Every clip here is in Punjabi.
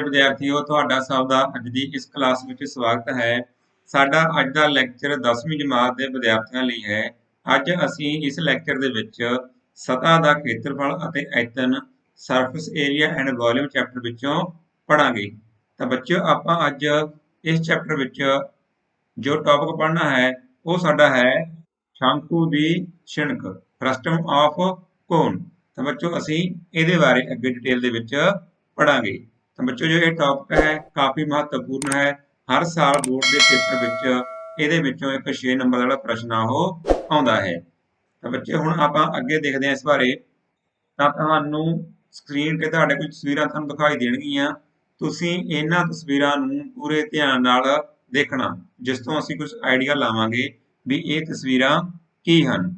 विद्यार्थियों तुहाडा सब दा अज दी इस क्लास विच स्वागत है। साडा अज दा लैक्चर 10वीं जमात दे विद्यार्थियों लई है। अज असीं इस लैक्चर दे विच सतह दा खेत्रफल अते आयतन surface area and volume chapter विचों पढ़ांगे। तां बच्चों आपां अज इस चैप्टर विच जो टॉपिक पढ़ना है वो साडा है शंकु दी छिणक फ्रस्टम ऑफ कोन। तो बच्चों असीं इहदे बारे अगे डिटेल दे विच पढ़ांगे। तो बच्चों जो ये टॉपिक है काफ़ी महत्वपूर्ण है। हर साल बोर्ड के पेपर विच इहदे विचों एक 6 नंबर वाला प्रश्न आ वो आउंदा है। तो बच्चे हुण आपां अगे देखदे हां इस बारे। तां तुहानूं स्क्रीन ते तुहाडे कुछ तस्वीरां तुहानूं दिखाई देणगीਆਂ। ਤੁਸੀਂ ਇਹਨਾਂ ਤਸਵੀਰਾਂ ਨੂੰ ਪੂਰੇ ਧਿਆਨ ਨਾਲ ਦੇਖਣਾ ਜਿਸ ਤੋਂ ਅਸੀਂ ਕੁਝ ਆਈਡੀਆ ਲਾਵਾਂਗੇ ਵੀ ਇਹ ਤਸਵੀਰਾਂ ਕੀ ਹਨ।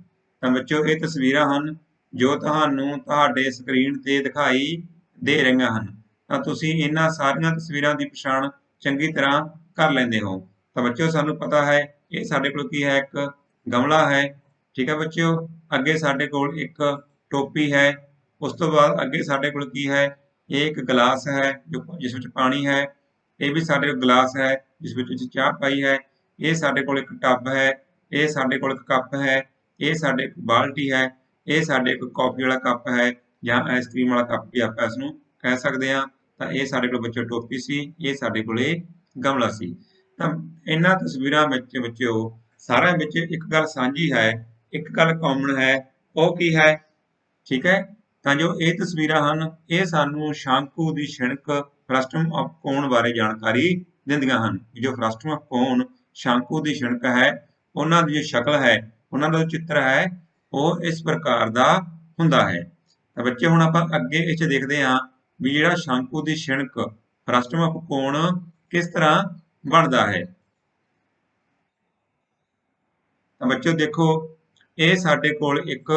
ਤਾਂ ਬੱਚਿਓ ਇਹ ਤਸਵੀਰਾਂ ਹਨ ਜੋ ਤੁਹਾਨੂੰ ਤੁਹਾਡੇ ਸਕਰੀਨ ਤੇ ਦਿਖਾਈ ਦੇ ਰਹੀਆਂ ਹਨ। ਤਾਂ ਤੁਸੀਂ ਇਹਨਾਂ ਸਾਰੀਆਂ ਤਸਵੀਰਾਂ ਦੀ ਪਛਾਣ ਚੰਗੀ ਤਰ੍ਹਾਂ ਕਰ ਲੈਂਦੇ ਹੋ। ਤਾਂ ਬੱਚਿਓ ਸਾਨੂੰ ਪਤਾ ਹੈ ਇਹ ਸਾਡੇ ਕੋਲ ਕੀ ਹੈ, ਇੱਕ ਗਮਲਾ ਹੈ। ਠੀਕ ਹੈ ਬੱਚਿਓ, ਅੱਗੇ ਸਾਡੇ ਕੋਲ ਇੱਕ ਟੋਪੀ ਹੈ। ਉਸ ਤੋਂ ਬਾਅਦ ਅੱਗੇ ਸਾਡੇ ਕੋਲ ਕੀ ਹੈ, ਇਹ ਇੱਕ ਗਲਾਸ ਹੈ ਜੋ ਜਿਸ ਵਿੱਚ ਪਾਣੀ ਹੈ। ਇਹ ਵੀ ਸਾਡੇ ਕੋਲ ਗਲਾਸ ਹੈ ਜਿਸ ਵਿੱਚ ਅਸੀਂ ਚਾਹ ਪਾਈ ਹੈ। ਇਹ ਸਾਡੇ ਕੋਲ ਇੱਕ ਟੱਬ ਹੈ। ਇਹ ਸਾਡੇ ਕੋਲ ਇੱਕ ਕੱਪ ਹੈ। ਇਹ ਸਾਡੇ ਇੱਕ ਬਾਲਟੀ ਹੈ। ਇਹ ਸਾਡੇ ਇੱਕ ਕੌਫੀ ਵਾਲਾ ਕੱਪ ਹੈ ਜਾਂ ਆਈਸਕ੍ਰੀਮ ਵਾਲਾ ਕੱਪ ਵੀ ਆਪਾਂ ਇਸ ਨੂੰ ਕਹਿ ਸਕਦੇ ਹਾਂ। ਤਾਂ ਇਹ ਸਾਡੇ ਕੋਲ ਬੱਚਿਓ ਟੋਪੀ ਸੀ, ਇਹ ਸਾਡੇ ਕੋਲੇ ਗਮਲਾ ਸੀ। ਤਾਂ ਇਹਨਾਂ ਤਸਵੀਰਾਂ ਵਿੱਚ ਬੱਚਿਓ ਸਾਰਿਆਂ ਵਿੱਚ ਇੱਕ ਗੱਲ ਸਾਂਝੀ ਹੈ, ਇੱਕ ਗੱਲ ਕਾਮਨ ਹੈ। ਉਹ ਕੀ ਹੈ? ਠੀਕ ਹੈ, ਤਾਂ ਜੋ ਇਹ ਤਸਵੀਰਾਂ ਹਨ ਇਹ ਸਾਨੂੰ ਸ਼ੰਕੂ ਦੀ ਛਿਣਕ ਫਰਸਟਮ ਆਫ ਕੋਨ ਬਾਰੇ ਜਾਣਕਾਰੀ ਦਿੰਦੀਆਂ ਹਨ। ਜੋ ਫਰਸਟਮ ਆਫ ਕੋਨ ਸ਼ੰਕੂ ਦੀ ਛਿਣਕ ਹੈ ਉਹਨਾਂ ਦੀ ਜੋ ਸ਼ਕਲ ਹੈ, ਉਹਨਾਂ ਦਾ ਚਿੱਤਰ ਹੈ ਉਹ ਇਸ ਪ੍ਰਕਾਰ ਦਾ ਹੁੰਦਾ ਹੈ। ਤਾਂ ਬੱਚੇ ਹੁਣ ਆਪਾਂ ਅੱਗੇ ਇਹ 'ਚ ਦੇਖਦੇ ਹਾਂ ਵੀ ਜਿਹੜਾ ਸ਼ੰਕੂ ਦੀ ਛਿਣਕ ਫਰਸਟਮ ਆਫ ਕੋਨ ਕਿਸ ਤਰ੍ਹਾਂ ਬਣਦਾ ਹੈ। ਤਾਂ ਬੱਚਿਓ ਦੇਖੋ ਇਹ ਸਾਡੇ ਕੋਲ ਇੱਕ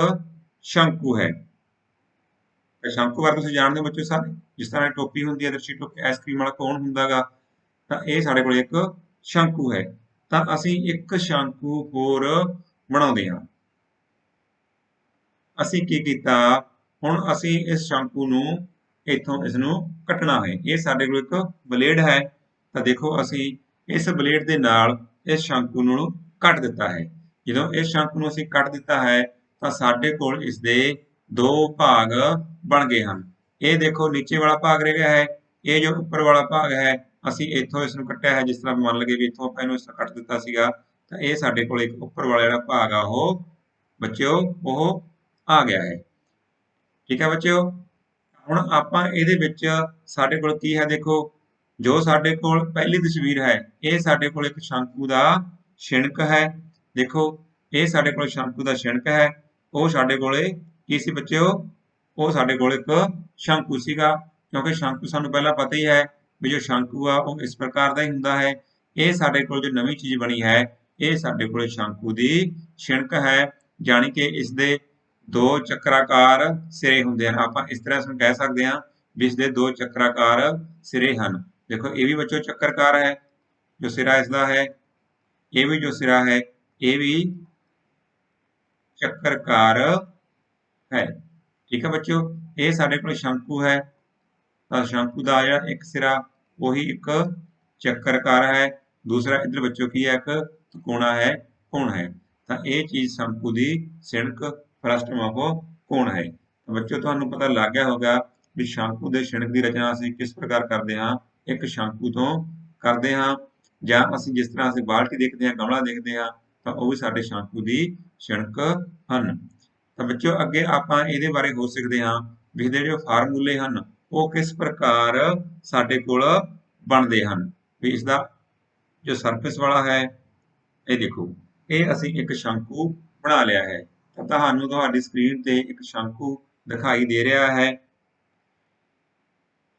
ਸ਼ੰਕੂ ਹੈ। ਸ਼ੰਕੂ ਬਾਰੇ ਤੁਸੀਂ ਜਾਣਦੇ ਹੋ ਬੱਚਿਓ ਸਾਰੇ, ਜਿਸ ਤਰ੍ਹਾਂ ਟੋਪੀ ਹੁੰਦੀ ਹੈ ਦਰਸ਼ੀ ਟੋਪੀ, ਆਈਸਕ੍ਰੀਮ ਵਾਲਾ ਕੋਨ ਹੁੰਦਾ ਗਾ। ਤਾਂ ਇਹ ਸਾਡੇ ਕੋਲ ਇੱਕ ਸ਼ੰਕੂ ਹੈ। ਤਾਂ ਅਸੀਂ ਇੱਕ ਸ਼ੰਕੂ ਹੋਰ ਬਣਾਉਂਦੇ ਹਾਂ। ਅਸੀਂ ਕੀ ਕੀਤਾ, ਹੁਣ ਅਸੀਂ ਇਸ ਸ਼ੰਕੂ ਨੂੰ ਇੱਥੋਂ ਇਸ ਨੂੰ ਕੱਟਣਾ ਹੈ। ਇਹ ਸਾਡੇ ਕੋਲ ਇੱਕ ਬਲੇਡ ਹੈ। ਤਾਂ ਦੇਖੋ ਅਸੀਂ ਇਸ ਬਲੇਡ ਦੇ ਨਾਲ ਇਸ ਸ਼ੰਕੂ ਨੂੰ ਕੱਟ ਦਿੱਤਾ ਹੈ। ਜਦੋਂ ਇਸ ਸ਼ੰਕੂ ਨੂੰ ਅਸੀਂ ਕੱਟ ਦਿੱਤਾ ਹੈ ਤਾਂ ਸਾਡੇ ਕੋਲ ਇਸ ਦੇ ਦੋ ਭਾਗ ਬਣ ਗਏ ਹਨ। ਇਹ ਦੇਖੋ ਨੀਚੇ ਵਾਲਾ ਭਾਗ ਰਹਿ ਗਿਆ ਹੈ, ਇਹ ਜੋ ਉੱਪਰ ਵਾਲਾ ਭਾਗ ਹੈ ਅਸੀਂ ਇੱਥੋਂ ਇਸ ਨੂੰ ਕੱਟਿਆ ਹੈ। ਜਿਸ ਤਰ੍ਹਾਂ ਮੰਨ ਲਈਏ ਵੀ ਇੱਥੋਂ ਆਪਾਂ ਇਹਨੂੰ ਇਸ ਤਰ੍ਹਾਂ ਕੱਟ ਦਿੱਤਾ ਸੀਗਾ ਤਾਂ ਇਹ ਸਾਡੇ ਕੋਲ ਇੱਕ ਉੱਪਰ ਵਾਲਾ ਜਿਹੜਾ ਭਾਗ ਆ ਉਹ ਬੱਚਿਓ ਉਹ ਆ ਗਿਆ ਹੈ। ਠੀਕ ਹੈ ਬੱਚਿਓ, ਹੁਣ ਆਪਾਂ ਇਹਦੇ ਵਿੱਚ ਸਾਡੇ ਕੋਲ ਕੀ ਹੈ, ਦੇਖੋ ਜੋ ਸਾਡੇ ਕੋਲ ਪਹਿਲੀ ਤਸਵੀਰ ਹੈ ਇਹ ਸਾਡੇ ਕੋਲ ਇੱਕ ਸ਼ੰਕੂ ਦਾ ਛਿਣਕ ਹੈ। ਦੇਖੋ ਇਹ ਸਾਡੇ ਕੋਲ ਸ਼ੰਕੂ ਦਾ ਛਿਣਕ ਹੈ। ਉਹ ਸਾਡੇ ਕੋਲੇ ਕੀ ਸੀ ਬੱਚਿਓ, ਉਹ ਸਾਡੇ ਕੋਲ ਇੱਕ ਸ਼ੰਕੂ ਸੀਗਾ। ਕਿਉਂਕਿ ਸ਼ੰਕੂ ਸਾਨੂੰ ਪਹਿਲਾਂ ਪਤਾ ਹੀ ਹੈ ਵੀ ਜੋ ਸ਼ੰਕੂ ਆ ਉਹ ਇਸ ਪ੍ਰਕਾਰ ਦਾ ਹੀ ਹੁੰਦਾ ਹੈ। ਇਹ ਸਾਡੇ ਕੋਲ ਜੋ ਨਵੀਂ ਚੀਜ਼ ਬਣੀ ਹੈ ਇਹ ਸਾਡੇ ਕੋਲ ਸ਼ੰਕੂ ਦੀ ਛਿਣਕ ਹੈ, ਜਾਣੀ ਕਿ ਇਸ ਦੇ ਦੋ ਚੱਕਰਾਕਾਰ ਸਿਰੇ ਹੁੰਦੇ ਹਨ। ਆਪਾਂ ਇਸ ਤਰ੍ਹਾਂ ਇਸਨੂੰ ਕਹਿ ਸਕਦੇ ਹਾਂ ਵੀ ਇਸ ਦੇ ਦੋ ਚੱਕਰਾਕਾਰ ਸਿਰੇ ਹਨ। ਦੇਖੋ ਇਹ ਵੀ ਬੱਚੋ ਚੱਕਰਕਾਰ ਹੈ ਜੋ ਸਿਰਾ ਇਸਦਾ ਹੈ, ਇਹ ਵੀ ਜੋ ਸਿਰਾ ਹੈ ਇਹ ਵੀ ਚੱਕਰਕਾਰ ਹੈ। ਠੀਕ ਹੈ ਬੱਚਿਓ, ਇਹ ਸਾਡੇ ਕੋਲ ਸ਼ੰਕੂ ਹੈ। ਤਾਂ ਸ਼ੰਕੂ ਦਾ ਜਿਹੜਾ ਇੱਕ ਸਿਰਾ ਉਹੀ ਇੱਕ ਚੱਕਰਕਾਰ ਹੈ, ਦੂਸਰਾ ਇੱਧਰ ਬੱਚੋ ਕੀ ਹੈ ਇੱਕ ਤਿਕੋਣਾ ਹੈ, ਕੋਣ ਹੈ। ਤਾਂ ਇਹ ਚੀਜ਼ ਸ਼ੰਕੂ ਦੀ ਛਿਣਕ ਫਰਸਟਮ ਆਫ ਕੋਣ ਹੈ। ਤਾਂ ਬੱਚੋ ਤੁਹਾਨੂੰ ਪਤਾ ਲੱਗ ਗਿਆ ਹੋਗਾ ਵੀ ਸ਼ੰਕੂ ਦੇ ਛਿਣਕ ਦੀ ਰਚਨਾ ਅਸੀਂ ਕਿਸ ਪ੍ਰਕਾਰ ਕਰਦੇ ਹਾਂ, ਇੱਕ ਸ਼ੰਕੂ ਤੋਂ ਕਰਦੇ ਹਾਂ। ਜਾਂ ਅਸੀਂ ਜਿਸ ਤਰ੍ਹਾਂ ਅਸੀਂ ਬਾਲਟੀ ਦੇਖਦੇ ਹਾਂ, ਗਮਲਾ ਦੇਖਦੇ ਹਾਂ ਤਾਂ ਉਹ ਵੀ ਸਾਡੇ ਸ਼ੰਕੂ ਦੀ ਛਿਣਕ ਹਨ। ਤਾਂ ਬੱਚਿਓ ਅੱਗੇ ਆਪਾਂ ਇਹਦੇ ਬਾਰੇ ਹੋ ਸਕਦੇ ਹਾਂ ਵੀ ਇਹਦੇ ਜੋ ਫਾਰਮੂਲੇ ਹਨ ਉਹ ਕਿਸ ਪ੍ਰਕਾਰ ਸਾਡੇ ਕੋਲ ਬਣਦੇ ਹਨ। ਵੀ ਇਸਦਾ ਜੋ ਸਰਫੇਸ ਵਾਲਾ ਹੈ ਇਹ ਦੇਖੋ ਇਹ ਅਸੀਂ ਇੱਕ ਸ਼ੰਕੂ ਬਣਾ ਲਿਆ ਹੈ। ਤਾਂ ਤੁਹਾਨੂੰ ਤੁਹਾਡੀ ਸਕਰੀਨ ਤੇ ਇੱਕ ਸ਼ੰਕੂ ਦਿਖਾਈ ਦੇ ਰਿਹਾ ਹੈ।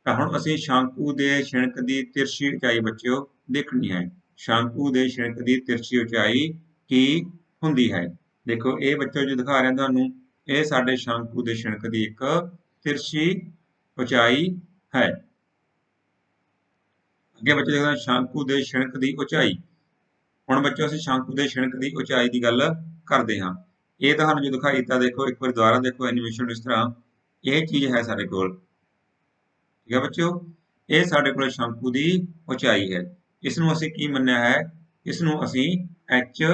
ਤਾਂ ਹੁਣ ਅਸੀਂ ਸ਼ੰਕੂ ਦੇ ਛਿਣਕ ਦੀ ਤਿਰਛੀ ਉਚਾਈ ਬੱਚਿਓ ਦੇਖਣੀ ਹੈ। ਸ਼ੰਕੂ ਦੇ ਛਿਣਕ ਦੀ ਤਿਰਛੀ ਉਚਾਈ ਕੀ ਹੁੰਦੀ ਹੈ। ਦੇਖੋ ਇਹ ਬੱਚੋ ਜੋ ਦਿਖਾ ਰਿਹਾ ਤੁਹਾਨੂੰ ਇਹ ਸਾਡੇ ਸ਼ੰਕੂ ਦੇ ਛਿਣਕ ਦੀ ਇੱਕ ਤਿਰਛੀ ਉਚਾਈ ਹੈ। ਅੱਗੇ ਬੱਚੇ ਦੇਖਦੇ ਹਾਂ ਸ਼ੰਕੂ ਦੇ ਛਿਣਕ ਦੀ ਉਚਾਈ। ਹੁਣ ਬੱਚੋ ਅਸੀਂ ਸ਼ੰਕੂ ਦੇ ਛਿਣਕ ਦੀ ਉਚਾਈ ਦੀ ਗੱਲ ਕਰਦੇ ਹਾਂ। ਇਹ ਤੁਹਾਨੂੰ ਜੋ ਦਿਖਾਈ ਦਿੱਤਾ ਦੇਖੋ ਇੱਕ ਵਾਰ ਦੁਬਾਰਾ ਦੇਖੋ ਐਨੀਮੇਸ਼ਨ ਇਸ ਤਰ੍ਹਾਂ ਇਹ ਚੀਜ਼ ਹੈ ਸਾਡੇ ਕੋਲ। ਠੀਕ ਹੈ ਬੱਚਿਓ, ਇਹ ਸਾਡੇ ਕੋਲ ਸ਼ੰਕੂ ਦੀ ਉਚਾਈ ਹੈ। ਇਸ ਨੂੰ ਅਸੀਂ ਕੀ ਮੰਨਿਆ ਹੈ? ਇਸ ਨੂੰ ਅਸੀਂ h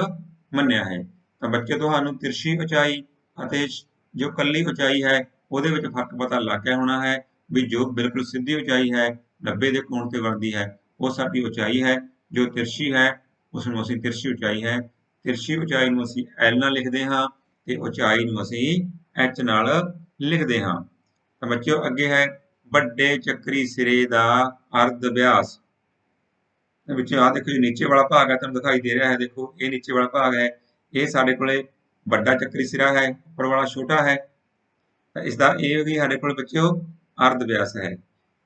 ਮੰਨਿਆ ਹੈ। ਤਾਂ ਬੱਚੇ ਤੁਹਾਨੂੰ ਤਿਰਛੀ ਉਚਾਈ ਅਤੇ ਜੋ ਕੱਲੀ ਉਚਾਈ ਹੈ ਉਹਦੇ ਵਿੱਚ ਫਰਕ ਪਤਾ ਲੱਗ ਗਿਆ ਹੋਣਾ ਹੈ ਵੀ ਜੋ ਬਿਲਕੁਲ ਸਿੱਧੀ ਉਚਾਈ ਹੈ 90 ਦੇ ਕੋਣ ਤੇ ਬਣਦੀ ਹੈ ਉਹ ਸਾਡੀ ਉਚਾਈ ਹੈ। ਜੋ ਤਿਰਛੀ ਹੈ ਉਸ ਨੂੰ ਅਸੀਂ ਤਿਰਛੀ ਉਚਾਈ ਹੈ। ਤਿਰਛੀ ਉਚਾਈ ਨੂੰ ਅਸੀਂ L ਨਾਲ ਲਿਖਦੇ ਹਾਂ ਤੇ ਉਚਾਈ ਨੂੰ ਅਸੀਂ h ਨਾਲ ਲਿਖਦੇ ਹਾਂ। ਤਾਂ ਬੱਚਿਓ ਅੱਗੇ ਹੈ ਵੱਡੇ ਚੱਕਰੀ ਸਿਰੇ ਦਾ ਅਰਧ ਵਿਆਸ। ਵਿੱਚ ਆਹ ਦੇਖੋ ਜੀ ਨੀਚੇ ਵਾਲਾ ਭਾਗ ਹੈ ਤੁਹਾਨੂੰ ਦਿਖਾਈ ਦੇ ਰਿਹਾ ਹੈ। ਦੇਖੋ ਇਹ ਨੀਚੇ ਵਾਲਾ ਭਾਗ ਹੈ, ਇਹ ਸਾਡੇ ਕੋਲੇ ਵੱਡਾ ਚੱਕਰੀ ਸਿਰਾ ਹੈ, ਉੱਪਰ ਵਾਲਾ ਛੋਟਾ ਹੈ। ਤਾਂ ਇਸ ਦਾ ਇਹ ਵੀ ਸਾਡੇ ਕੋਲ ਬੱਚਿਓ ਅਰਧ ਵਿਆਸ ਹੈ।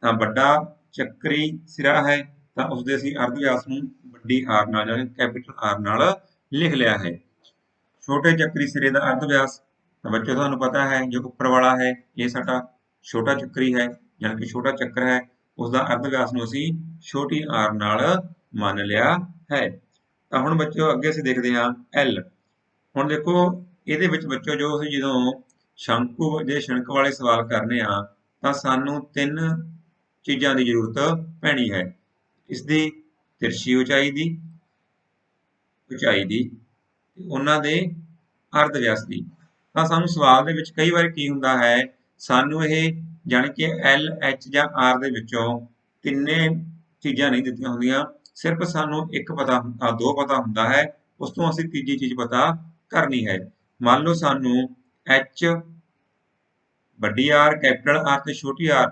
ਤਾਂ ਵੱਡਾ ਚੱਕਰੀ ਸਿਰਾ ਹੈ ਤਾਂ ਉਸਦੇ ਅਸੀਂ ਅਰਧ ਵਿਆਸ ਨੂੰ ਵੱਡੀ ਆਰ ਨਾਲ ਜਾਂ ਕੈਪੀਟਲ ਆਰ ਨਾਲ ਲਿਖ ਲਿਆ ਹੈ। ਛੋਟੇ ਚੱਕਰੀ ਸਿਰੇ ਦਾ ਅਰਧ ਵਿਆਸ ਤਾਂ ਬੱਚਿਓ ਤੁਹਾਨੂੰ ਪਤਾ ਹੈ ਜੋ ਉੱਪਰ ਵਾਲਾ ਹੈ ਇਹ ਸਾਡਾ ਛੋਟਾ ਚੱਕਰੀ ਹੈ, ਯਾਨੀ ਕਿ ਛੋਟਾ ਚੱਕਰ ਹੈ, ਉਸਦਾ ਅਰਧ ਵਿਆਸ ਨੂੰ ਅਸੀਂ ਛੋਟੀ ਆਰ ਨਾਲ ਮੰਨ ਲਿਆ ਹੈ। ਤਾਂ ਹੁਣ ਬੱਚਿਓ ਅੱਗੇ ਅਸੀਂ ਦੇਖਦੇ ਹਾਂ L। ਹੁਣ ਦੇਖੋ ਇਹਦੇ ਵਿੱਚ ਬੱਚਿਓ ਜੋ ਅਸੀਂ ਜਦੋਂ ਸ਼ੰਕੂ ਦੇ ਛਿਣਕ ਵਾਲੇ ਸਵਾਲ ਕਰਨੇ ਆ ਤਾਂ ਸਾਨੂੰ ਤਿੰਨ ਚੀਜ਼ਾਂ ਦੀ ਜ਼ਰੂਰਤ ਪੈਣੀ ਹੈ। ਇਸ ਦੀ ਤਿਰਛੀ ਉਚਾਈ ਦੀ, ਉਹਨਾਂ ਦੇ ਅਰਧ ਵਿਆਸ ਦੀ। ਤਾਂ ਸਾਨੂੰ ਸਵਾਲ ਦੇ ਵਿੱਚ ਕਈ ਵਾਰ ਕੀ ਹੁੰਦਾ ਹੈ, ਸਾਨੂੰ ਇਹ ਜਾਣੀ ਕਿ L, H ਜਾਂ R ਦੇ ਵਿੱਚੋਂ ਤਿੰਨੇ ਚੀਜ਼ਾਂ ਨਹੀਂ ਦਿੱਤੀਆਂ ਹੁੰਦੀਆਂ, ਸਿਰਫ ਸਾਨੂੰ ਇੱਕ ਪਤਾ ਦੋ ਪਤਾ ਹੁੰਦਾ ਹੈ, ਉਸ ਤੋਂ ਅਸੀਂ ਤੀਜੀ ਚੀਜ਼ ਪਤਾ ਕਰਨੀ ਹੈ। ਮੰਨ ਲਓ ਸਾਨੂੰ H, ਵੱਡੀ R, ਕੈਪੀਟਲ R ਤੇ ਛੋਟੀ R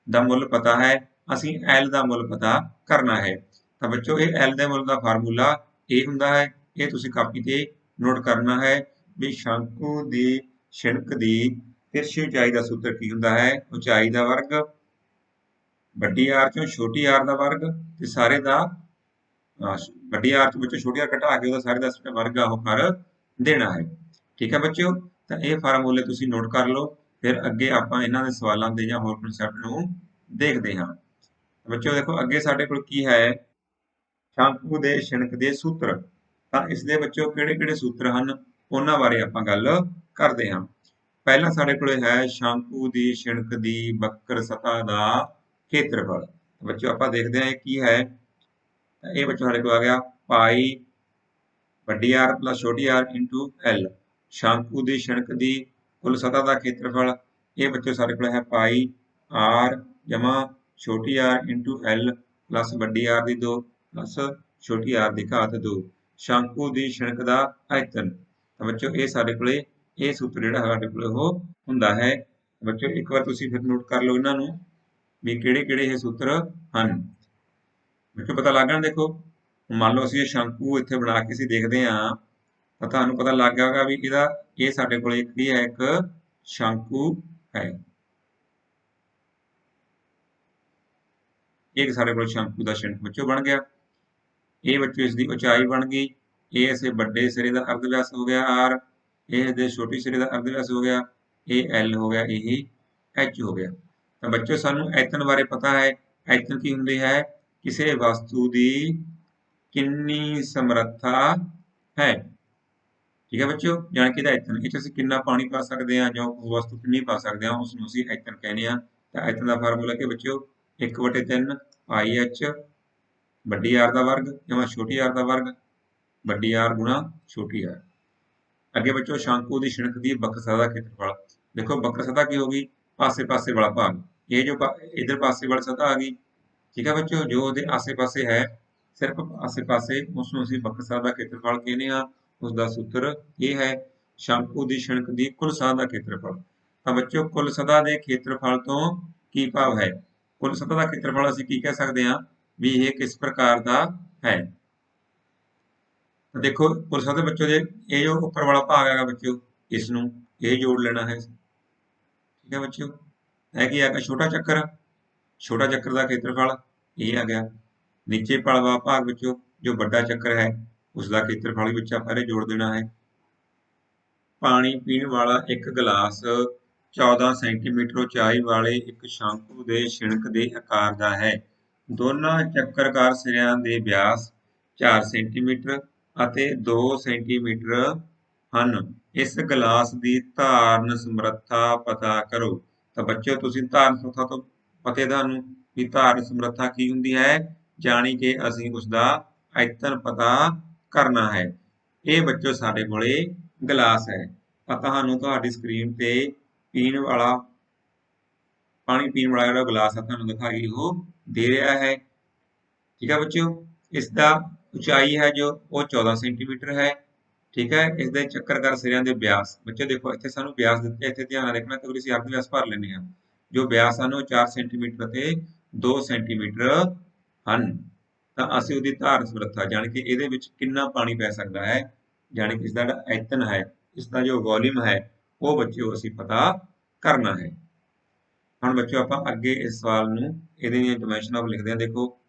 ਦਾ ਮੁੱਲ ਪਤਾ ਹੈ, ਅਸੀਂ L ਦਾ ਮੁੱਲ ਪਤਾ ਕਰਨਾ ਹੈ। ਤਾਂ ਬੱਚੋ ਇਹ L ਦੇ ਮੁੱਲ ਦਾ ਫਾਰਮੂਲਾ ਇਹ ਹੁੰਦਾ ਹੈ, ਇਹ ਤੁਸੀਂ ਕਾਪੀ ਤੇ ਨੋਟ ਕਰਨਾ ਹੈ ਵੀ ਸ਼ੰਕੂ ਦੀ ਛਿਣਕ ਦੀ ਤਿਰਛੀ ਉਚਾਈ ਦਾ ਸੂਤਰ ਕੀ ਹੁੰਦਾ ਹੈ? ਉਚਾਈ ਦਾ ਵਰਗ ਵੱਡੀ ਆਰ ਚੋਂ ਛੋਟੀ ਆਰ ਦਾ ਵਰਗ ਤੇ ਸਾਰੇ ਦਾ ਵੱਡੀ ਆਰ ਚ ਵਿੱਚੋਂ ਛੋਟੀ ਆਰ ਘਟਾ ਕੇ ਉਹਦਾ ਸਾਰੇ ਦਾ ਵਰਗ ਉਹ ਕਰ ਦੇਣਾ ਹੈ। ਠੀਕ ਹੈ ਬੱਚਿਓ, ਤਾਂ ਇਹ ਫਾਰਮੂਲੇ ਤੁਸੀਂ ਨੋਟ ਕਰ ਲਓ, ਫਿਰ ਅੱਗੇ ਆਪਾਂ ਇਹਨਾਂ ਦੇ ਸਵਾਲਾਂ ਦੇ ਜਾਂ ਹੋਰ ਕਨਸੈਪਟ ਨੂੰ ਦੇਖਦੇ ਹਾਂ। ਬੱਚਿਓ ਦੇਖੋ ਅੱਗੇ ਸਾਡੇ ਕੋਲ ਕੀ ਹੈ, ਸ਼ੰਕੂ ਦੇ ਛਿਣਕ ਦੇ ਸੂਤਰ। ਤਾਂ ਇਸ ਦੇ ਬੱਚਿਓ ਕਿਹੜੇ-ਕਿਹੜੇ ਸੂਤਰ ਹਨ ਉਹਨਾਂ ਬਾਰੇ ਆਪਾਂ ਗੱਲ ਕਰਦੇ ਹਾਂ। ਪਹਿਲਾਂ ਸਾਡੇ ਕੋਲ ਹੈ ਸ਼ੰਕੂ ਦੀ ਛਿਣਕ ਦੀ ਵਕਰ ਸਤ੍ਹਾ ਦਾ ਖੇਤਰਫਲ। ਬੱਚਿਓ ਆਪਾਂ ਦੇਖਦੇ ਹਾਂ ਇਹ ਕੀ ਹੈ। ਇਹ ਬੱਚੋ ਸਾਡੇ ਕੋਲ ਆ ਗਿਆ ਪਾਈ ਵੱਡੀ ਆਰ ਪਲਸ ਛੋਟੀ ਆਰ ਇੰਟੂ L। ਸ਼ੰਕੂ ਦੀ ਛਿਣਕ ਦੀ ਕੁੱਲ ਸਤ੍ਹਾ ਦਾ ਖੇਤਰਫਲ ਇਹ ਬੱਚੋ ਸਾਡੇ ਕੋਲ ਹੈ ਪਾਈ ਆਰ ਜਮਾ ਛੋਟੀ ਆਰ ਇੰਟੂ L ਪਲਸ ਵੱਡੀ ਆਰ ਦੀ 2 ਪਲਸ ਛੋਟੀ ਆਰ ਦੀ ਘਾਤ 2। ਸ਼ੰਕੂ ਦੀ ਛਿਣਕ ਦਾ ਆਇਤਨ। ਤਾਂ ਬੱਚੋ ਇਹ ਸਾਡੇ ਕੋਲੇ ਇਹ ਸੂਤਰ ਜਿਹੜਾ ਸਾਡੇ ਕੋਲ ਉਹ ਹੁੰਦਾ ਹੈ। ਬੱਚੋ ਇੱਕ ਵਾਰ ਤੁਸੀਂ ਫਿਰ ਨੋਟ ਕਰ ਲਓ ਇਹਨਾਂ ਨੂੰ ਵੀ ਕਿਹੜੇ-ਕਿਹੜੇ ਇਹ ਸੂਤਰ ਹਨ। ਬੱਚੋ ਪਤਾ ਲੱਗ ਗਿਆ ਦੇਖੋ, ਮੰਨ ਲਓ ਅਸੀਂ ਇਹ ਸ਼ੰਕੂ ਇੱਥੇ ਬਣਾ ਕੇ ਅਸੀਂ ਦੇਖਦੇ ਹਾਂ ਤਾਂ ਤੁਹਾਨੂੰ ਪਤਾ ਲੱਗ ਗਿਆ ਹੋਗਾ ਵੀ ਇਹ ਸਾਡੇ ਕੋਲ ਕੀ ਹੈ, ਇੱਕ ਸ਼ੰਕੂ ਹੈ। ਇਹ ਸਾਡੇ ਕੋਲ ਸ਼ੰਕੂ ਦਾ ਛਿਣਕ ਬੱਚੋ ਬਣ ਗਿਆ। ਇਹ ਬੱਚੋ ਇਸ ਦੀ ਉਚਾਈ ਬਣ ਗਈ। ਇਹ ਇਸੇ ਵੱਡੇ ਸਿਰੇ ਦਾ ਅਰਧ ਵਿਆਸ ਹੋ ਗਿਆ R, ਇਹ ਦੇ ਛੋਟੀ ਸਿਰੇ ਦਾ ਅਰਧ ਵਿਆਸ ਹੋ ਗਿਆ, ਇਹ L ਹੋ ਗਿਆ, ਇਹ H ਹੋ ਗਿਆ। ਤਾਂ ਬੱਚੋ ਸਾਨੂੰ ਆਇਤਨ ਬਾਰੇ ਪਤਾ ਹੈ। ਆਇਤਨ ਕੀ ਹੁੰਦੀ ਹੈ? ਕਿਸੇ ਵਸਤੂ ਦੀ ਕਿੰਨੀ ਸਮਰੱਥਾ ਹੈ। ਠੀਕ ਹੈ ਬੱਚਿਓ, ਜਾਣ ਕੇ ਇਹਦਾ ਆਇਤਨ ਇਹ 'ਚ ਅਸੀਂ ਕਿੰਨਾ ਪਾਣੀ ਪਾ ਸਕਦੇ ਹਾਂ ਜਾਂ ਉਸ ਵਸਤੂ ਕਿੰਨੀ ਪਾ ਸਕਦੇ ਹਾਂ ਉਸ ਨੂੰ ਅਸੀਂ ਆਇਤਨ ਕਹਿੰਦੇ ਹਾਂ। ਤਾਂ ਆਇਤਨ ਦਾ ਫਾਰਮੂਲਾ ਕੀ ਬੱਚਿਓ 1/3 IH ਵੱਡੀ ਆਰ ਦਾ ਵਰਗ ਜਾਂ ਛੋਟੀ ਆਰ ਦਾ ਵਰਗ ਵੱਡੀ ਆਰ ਗੁਣਾ ਛੋਟੀ ਆਰ। ਅੱਗੇ ਬੱਚੋ ਸ਼ੰਕੂ ਦੀ ਛਿਣਕ ਦੀ ਵਕਰ ਸਤ੍ਹਾ ਦਾ ਖੇਤਰਫਲ। ਦੇਖੋ ਵਕਰ ਸਤ੍ਹਾ ਕੀ ਹੋਗੀ? ਆਸੇ-ਪਾਸੇ ਵਾਲਾ ਭਾਗ। ਇਹ ਜੋ ਇਧਰ ਪਾਸੇ ਵਾਲੀ ਸਤ੍ਹਾ ਆ ਗਈ। ਠੀਕ ਹੈ ਬੱਚੋ, ਜੋ ਉਹਦੇ ਆਸੇ-ਪਾਸੇ ਹੈ ਸਿਰਫ ਆਸੇ-ਪਾਸੇ ਉਸ ਨੂੰ ਅਸੀਂ ਵਕਰ ਸਤ੍ਹਾ ਦਾ ਖੇਤਰਫਲ ਕਹਿੰਦੇ ਹਾਂ। ਉਸ ਦਾ ਸੂਤਰ ਇਹ ਹੈ ਸ਼ੰਕੂ ਦੀ ਛਿਣਕ ਦੀ ਕੁੱਲ ਸਤ੍ਹਾ ਦਾ ਖੇਤਰਫਲ। ਤਾਂ ਬੱਚੋ ਕੁੱਲ ਸਤ੍ਹਾ ਦੇ ਖੇਤਰਫਲ ਤੋਂ ਕੀ ਭਾਵ ਹੈ? ਕੁੱਲ ਸਤ੍ਹਾ ਦਾ ਖੇਤਰਫਲ ਅਸੀਂ ਕੀ ਕਹਿ ਸਕਦੇ ਹਾਂ ਵੀ ਇਹ ਕਿਸ ਪ੍ਰਕਾਰ ਦਾ ਹੈ। ਦੇਖੋ ਕੁੱਲ ਸਤ੍ਹਾ ਦੇ ਬੱਚੋ ਦੇ ਇਹ ਜੋ ਉੱਪਰ ਵਾਲਾ ਭਾਗ ਹੈਗਾ ਬੱਚੋ ਇਸ ਨੂੰ ਇਹ ਜੋੜ ਲੈਣਾ ਹੈ। ਠੀਕ ਹੈ ਬੱਚਿਓ, ਇਹ ਕੀ ਹੈਗਾ? ਛੋਟਾ ਚੱਕਰ, ਛੋਟਾ ਚੱਕਰ ਦਾ ਖੇਤਰਫਲ ਇਹ ਆ ਗਿਆ। ਨੀਚੇ ਵਾਲਾ ਭਾਗ ਵਿੱਚੋਂ ਜੋ ਵੱਡਾ ਚੱਕਰ ਹੈ ਉਸ ਦਾ ਖੇਤਰਫਲ ਵਿੱਚ ਆਪਾਂ ਇਹ ਜੋੜ ਦੇਣਾ ਹੈ। ਪਾਣੀ ਪੀਣ ਵਾਲਾ ਇੱਕ ਗਲਾਸ 14 ਸੈਂਟੀਮੀਟਰ ਉਚਾਈ ਵਾਲੇ ਇੱਕ ਸ਼ੰਕੂ ਦੇ ਛਿਣਕ ਦੇ ਆਕਾਰ ਦਾ ਹੈ। ਦੋਨਾਂ ਚੱਕਰਕਾਰ ਸਿਰਿਆਂ ਦੇ ਵਿਆਸ 4 ਸੈਂਟੀਮੀਟਰ ਅਤੇ 2 ਸੈਂਟੀਮੀਟਰ ਹਨ। ਇਸ ਗਲਾਸ ਦੀ ਧਾਰਨ ਸਮਰੱਥਾ ਪਤਾ ਕਰੋ। ਤਾਂ ਬੱਚਿਓ ਤੁਸੀਂ ਧਾਰਨ ਸਮਰੱਥਾ ਤੋਂ ਪਤਾ ਤੁਹਾਨੂੰ ਵੀ ਧਾਰਨ ਸਮਰੱਥਾ ਕੀ ਹੁੰਦੀ ਹੈ, ਜਾਣੀ ਕਿ ਅਸੀਂ ਉਸਦਾ ਆਇਤਨ ਪਤਾ ਕਰਨਾ ਹੈ। ਇਹ ਬੱਚੋ ਸਾਡੇ ਕੋਲੇ ਗਲਾਸ ਹੈ। ਤਾਂ ਤੁਹਾਨੂੰ ਤੁਹਾਡੀ ਸਕਰੀਨ ਤੇ ਪੀਣ ਵਾਲਾ ਪਾਣੀ ਪੀਣ ਵਾਲਾ ਜਿਹੜਾ ਗਲਾਸ ਆ ਤੁਹਾਨੂੰ ਦਿਖਾਈ ਉਹ ਦੇ ਰਿਹਾ ਹੈ। ਠੀਕ ਹੈ ਬੱਚਿਓ, ਇਸ ਦਾ ਉਚਾਈ ਹੈ ਜੋ ਉਹ 14 ਸੈਂਟੀਮੀਟਰ ਹੈ। ਠੀਕ ਹੈ, ਇਸ ਦੇ ਚੱਕਰਕਾਰ ਸਿਰਿਆਂ ਦੇ ਵਿਆਸ, ਬੱਚੇ ਦੇਖੋ ਇੱਥੇ ਸਾਨੂੰ ਵਿਆਸ ਦਿੱਤੇ, ਇੱਥੇ ਧਿਆਨ ਨਾਲ ਦੇਖਣਾ ਕਿਉਂਕਿ ਅਸੀਂ ਅਰਧ ਵਿਆਸ ਭਰ ਲੈਂਦੇ ਹਾਂ। ਜੋ ਵਿਆਸ ਹਨ ਉਹ 4 ਸੈਂਟੀਮੀਟਰ ਅਤੇ 2 ਸੈਂਟੀਮੀਟਰ ਹਨ। ਤਾਂ ਅਸੀਂ ਉਹਦੀ ਧਾਰਨ ਸਮਰੱਥਾ ਜਾਣੀ ਕਿ ਇਹਦੇ ਵਿੱਚ ਕਿੰਨਾ ਪਾਣੀ ਪੈ ਸਕਦਾ ਹੈ, ਜਾਣੀ ਕਿ ਇਸਦਾ ਜਿਹੜਾ ਆਇਤਨ ਹੈ, ਇਸਦਾ ਜੋ ਵੋਲਿਊਮ ਹੈ, ਉਹ ਬੱਚਿਓ ਅਸੀਂ ਪਤਾ ਕਰਨਾ ਹੈ। ਹੁਣ ਬੱਚਿਓ ਆਪਾਂ ਅੱਗੇ ਇਸ ਸਵਾਲ ਨੂੰ ਇਹਦੇ ਦੀਆਂ ਡਾਇਮੈਂਸ਼ਨਾਂ ਲਿਖਦੇ ਹਾਂ। ਦੇਖੋ